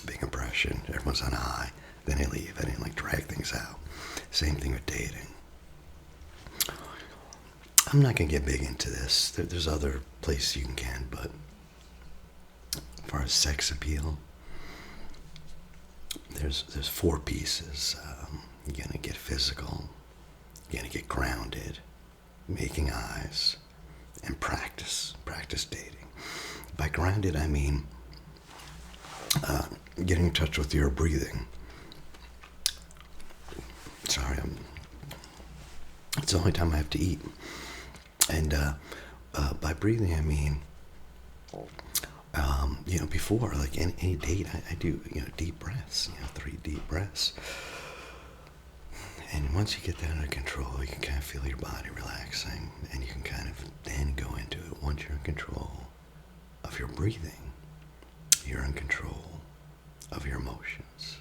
Big impression. Everyone's on a high. Then I leave. I didn't drag things out. Same thing with dating. I'm not going to get big into this. There's other places you can, but as far as sex appeal, there's 4 pieces. You're going to get physical. You're going to get grounded, making eyes, and practice dating. By grounded, I mean getting in touch with your breathing. Sorry, it's the only time I have to eat. And by breathing, I mean, before, like any date, I do, deep breaths, 3 deep breaths. And once you get that under control, you can kind of feel your body relaxing, and you can kind of then go into it. Once you're in control of your breathing, you're in control of your emotions.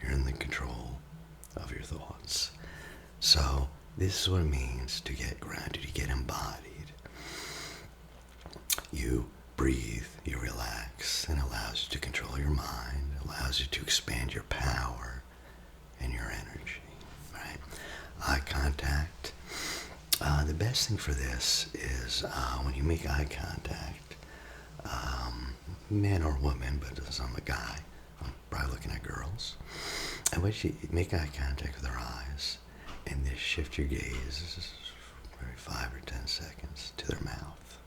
You're in the control of your thoughts. So this is what it means to get grounded, to get embodied. You breathe, you relax, and it allows you to control your mind, it allows you to expand your power and your energy, right? Eye contact, The best thing for this is when you make eye contact, man or woman, but as I'm a guy, I'm probably looking at girls. I want you to make eye contact with their eyes and just shift your gaze maybe 5 or 10 seconds to their mouth.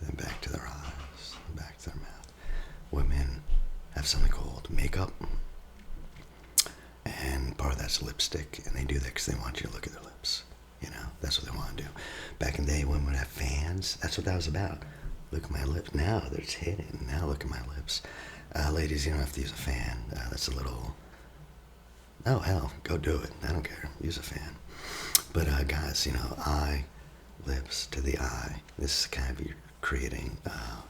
Then back to their eyes, back to their mouth. Women have something called makeup, and part of that's lipstick, and they do that because they want you to look at their lips. You know, that's what they want to do. Back in the day, women would have fans. That's what that was about. Look at my lips. Now they're hidden. Now look at my lips. Ladies, you don't have to use a fan. That's a little... Oh, hell, go do it. I don't care. Use a fan. But guys, you know, eye, lips to the eye. This is kind of you're creating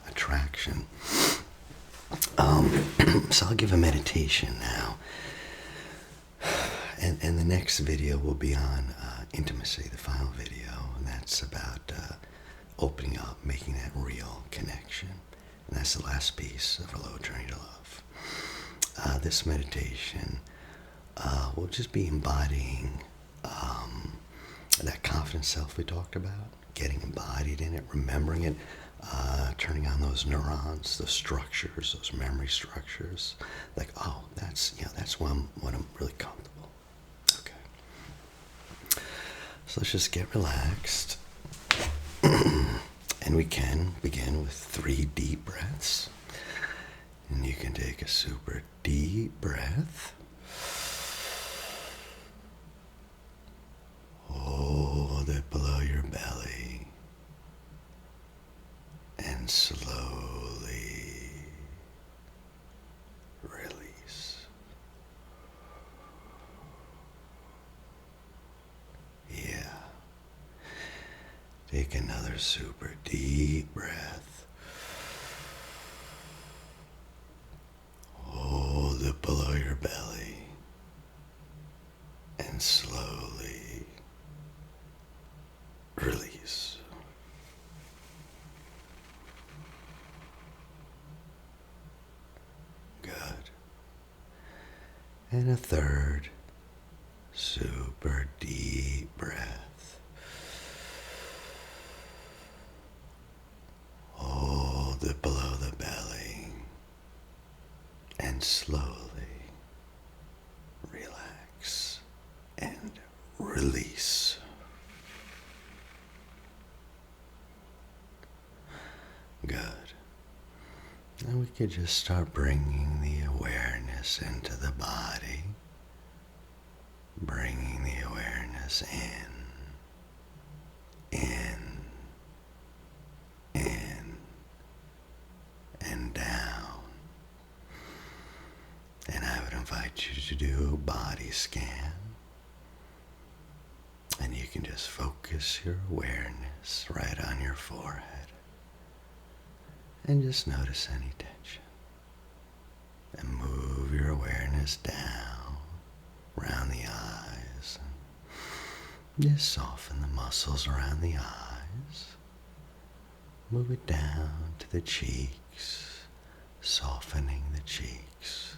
attraction. So I'll give a meditation now. And the next video will be on intimacy, the final video. And that's about opening up, making that real connection. And that's the last piece of a low journey to love. This meditation will just be embodying that confident self we talked about, getting embodied in it, remembering it, turning on those neurons, those structures, those memory structures. Like, oh, that's when I'm really comfortable. Okay. So let's just get relaxed. And we can begin with 3 deep breaths. And you can take a super deep breath. Hold it below your belly. And slowly release. Yeah. Take another super deep breath. Hold it below your belly and slowly release. Good. And a third super deep breath. Hold it below the belly and slowly relax and release. Good. Now we could just start bringing the awareness into the body, bringing the awareness in, and down. And I would invite you to do a body scan. And you can just focus your awareness right on your forehead. And just notice any tension. And move your awareness down around the eyes. And just soften the muscles around the eyes. Move it down to the cheeks, softening the cheeks.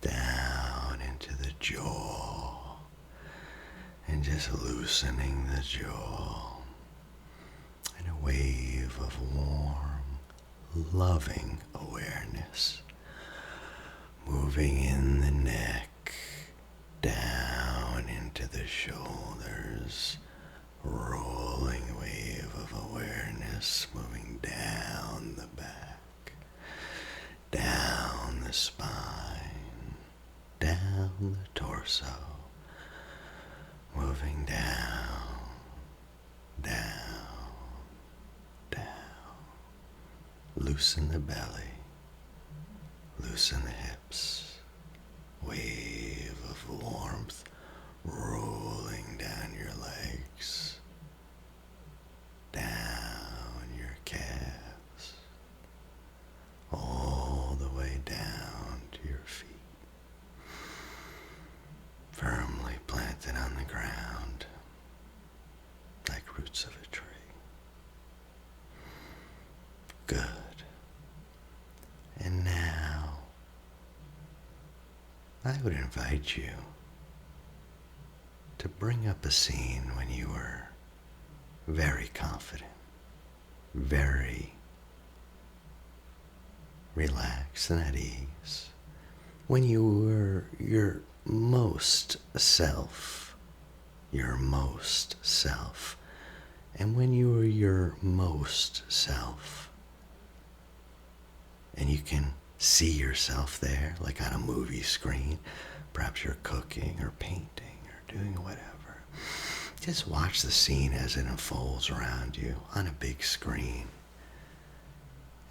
Down into the jaw. And just loosening the jaw. And a wave of warm, loving awareness. Moving in the neck, down into the shoulders. Rolling wave of awareness moving down the back, down the spine, down the torso. Moving down, down, down. Loosen the belly, loosen the hips. Wave of warmth rolling down your legs, down your calves, all the way down to your feet. Firmly planted on the ground, like roots of a tree. Good. And now, I would invite you to bring up a scene when you were very confident, very relaxed and at ease, when you were your most self, and when you were your most self, and you can see yourself there, like on a movie screen, perhaps you're cooking or painting or doing whatever. Just watch the scene as it unfolds around you on a big screen.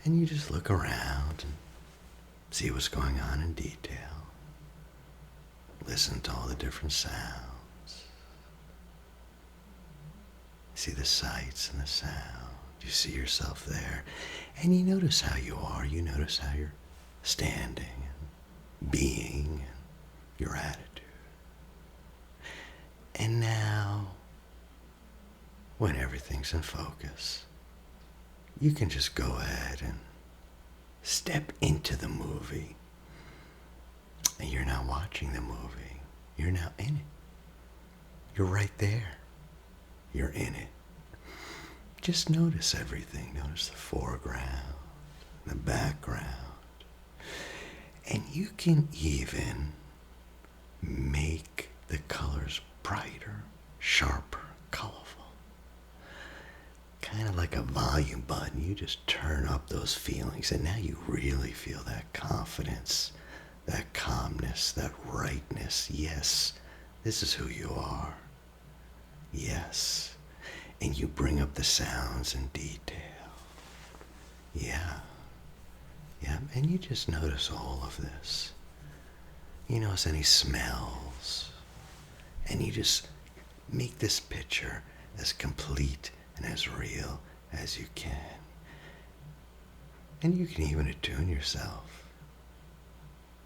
And you just look around and see what's going on in detail. Listen to all the different sounds. See the sights and the sound. You see yourself there. And you notice how you are. You notice how you're standing and being and your attitude. And now, when everything's in focus, you can just go ahead and step into the movie. And you're not watching the movie. You're now in it. You're right there. You're in it. Just notice everything. Notice the foreground, the background. And you can even make the colors brighter, sharper, colorful. Kind of like a volume button. You just turn up those feelings, and now you really feel that confidence, that calmness, that rightness. Yes, this is who you are. Yes. And you bring up the sounds in detail. Yeah. Yeah, and you just notice all of this. You notice any smells. And you just make this picture as complete and as real as you can. And you can even attune yourself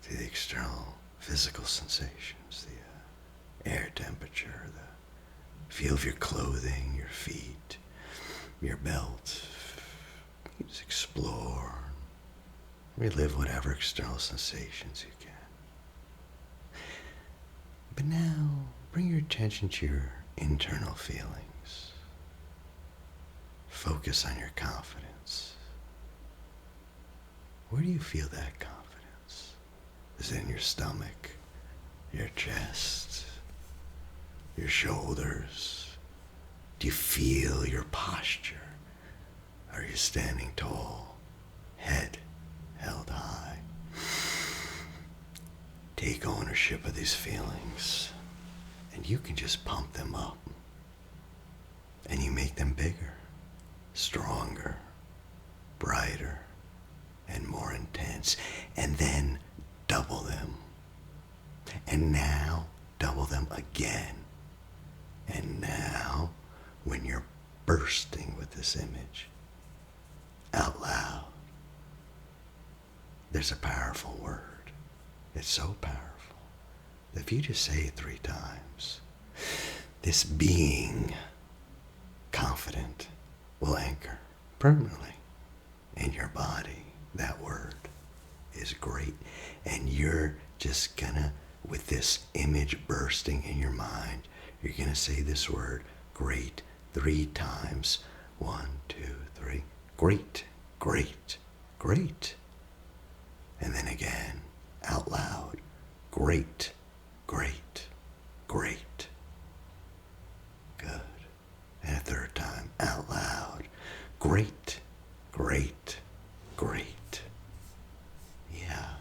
to the external physical sensations, the air temperature, the feel of your clothing, your feet, your belt. You just explore, relive whatever external sensations you can. But now, bring your attention to your internal feelings. Focus on your confidence. Where do you feel that confidence? Is it in your stomach, your chest, your shoulders? Do you feel your posture? Are you standing tall, head held high? Take ownership of these feelings, and you can just pump them up, and you make them bigger, stronger, brighter, and more intense, and then double them, and now double them again. And now, when you're bursting with this image out loud, there's a powerful word. It's so powerful that if you just say it 3 times, this being confident will anchor permanently in your body. That word is great. And you're just gonna, with this image bursting in your mind, you're gonna say this word, great, 3 times. 1, 2, 3. Great, great, great. And then again, out loud, great, great, great. Good. And a 3rd time, out loud, great, great, great. Yeah.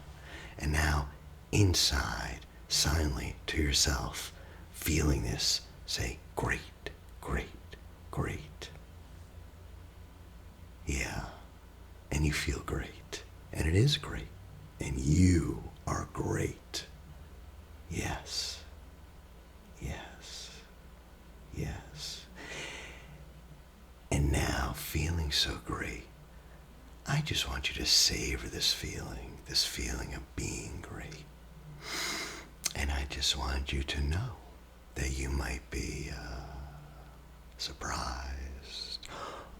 And now, inside, silently to yourself, feeling this, say, great, great, great. Yeah. And you feel great. And it is great. And you are great. Yes. Yes. Yes. And now, feeling so great, I just want you to savor this feeling of being great. And I just want you to know that you might be surprised.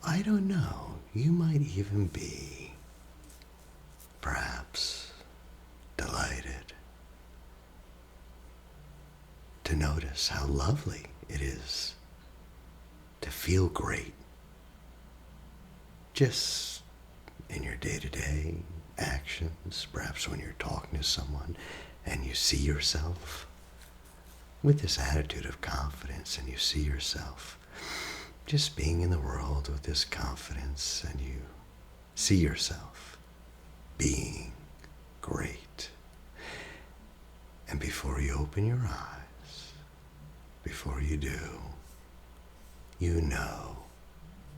I don't know. You might even be perhaps delighted to to notice how lovely it is to feel great just in your day-to-day actions, perhaps when you're talking to someone and you see yourself with this attitude of confidence, and you see yourself just being in the world with this confidence, and you see yourself being great. And before you open your eyes, before you do, you know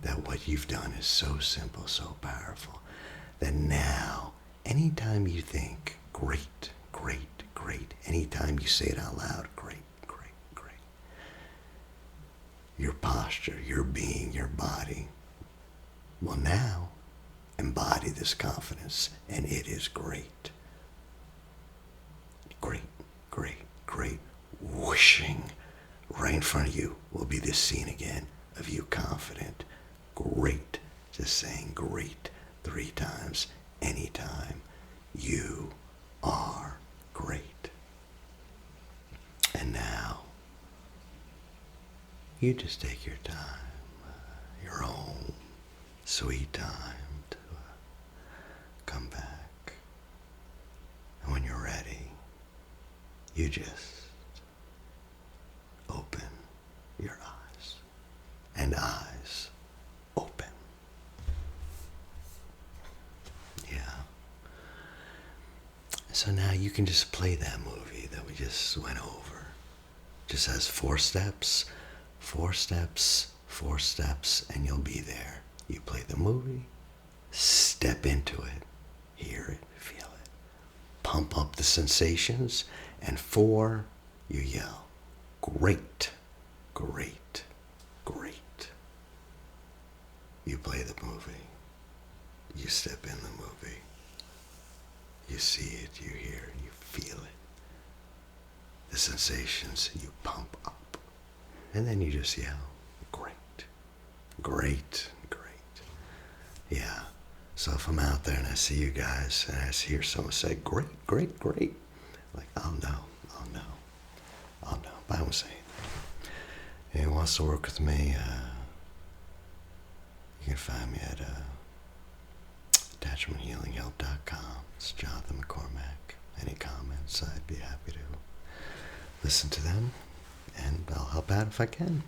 that what you've done is so simple, so powerful, that now, anytime you think, great, great, great, anytime you say it out loud, great, great, great, your posture, your being, your body will now embody this confidence, and it is great. Great, great, great. Whooshing right in front of you will be this scene again of you confident. Great. Just saying great 3 times. Anytime. You are great. And now, you just take your time, your own sweet time to come back. And when you're ready, you just open your eyes. And eyes open. Yeah. So now you can just play that movie that we just went over. Just has 4 steps, 4 steps, 4 steps, and you'll be there. You play the movie, step into it, hear it, feel it, pump up the sensations, and 4, you yell, great, great, great. You play the movie, you step in the movie, you see it, you hear it, you feel it. The sensations, you pump up, and then you just yell, great, great, great. Yeah. So if I'm out there and I see you guys and I hear someone say, great, great, great, like, I'll know. But I won't say anything. If you wants to work with me, you can find me at attachmenthealinghelp.com. It's Jonathan McCormack. Any comments, I'd be happy to listen to them, and I'll help out if I can.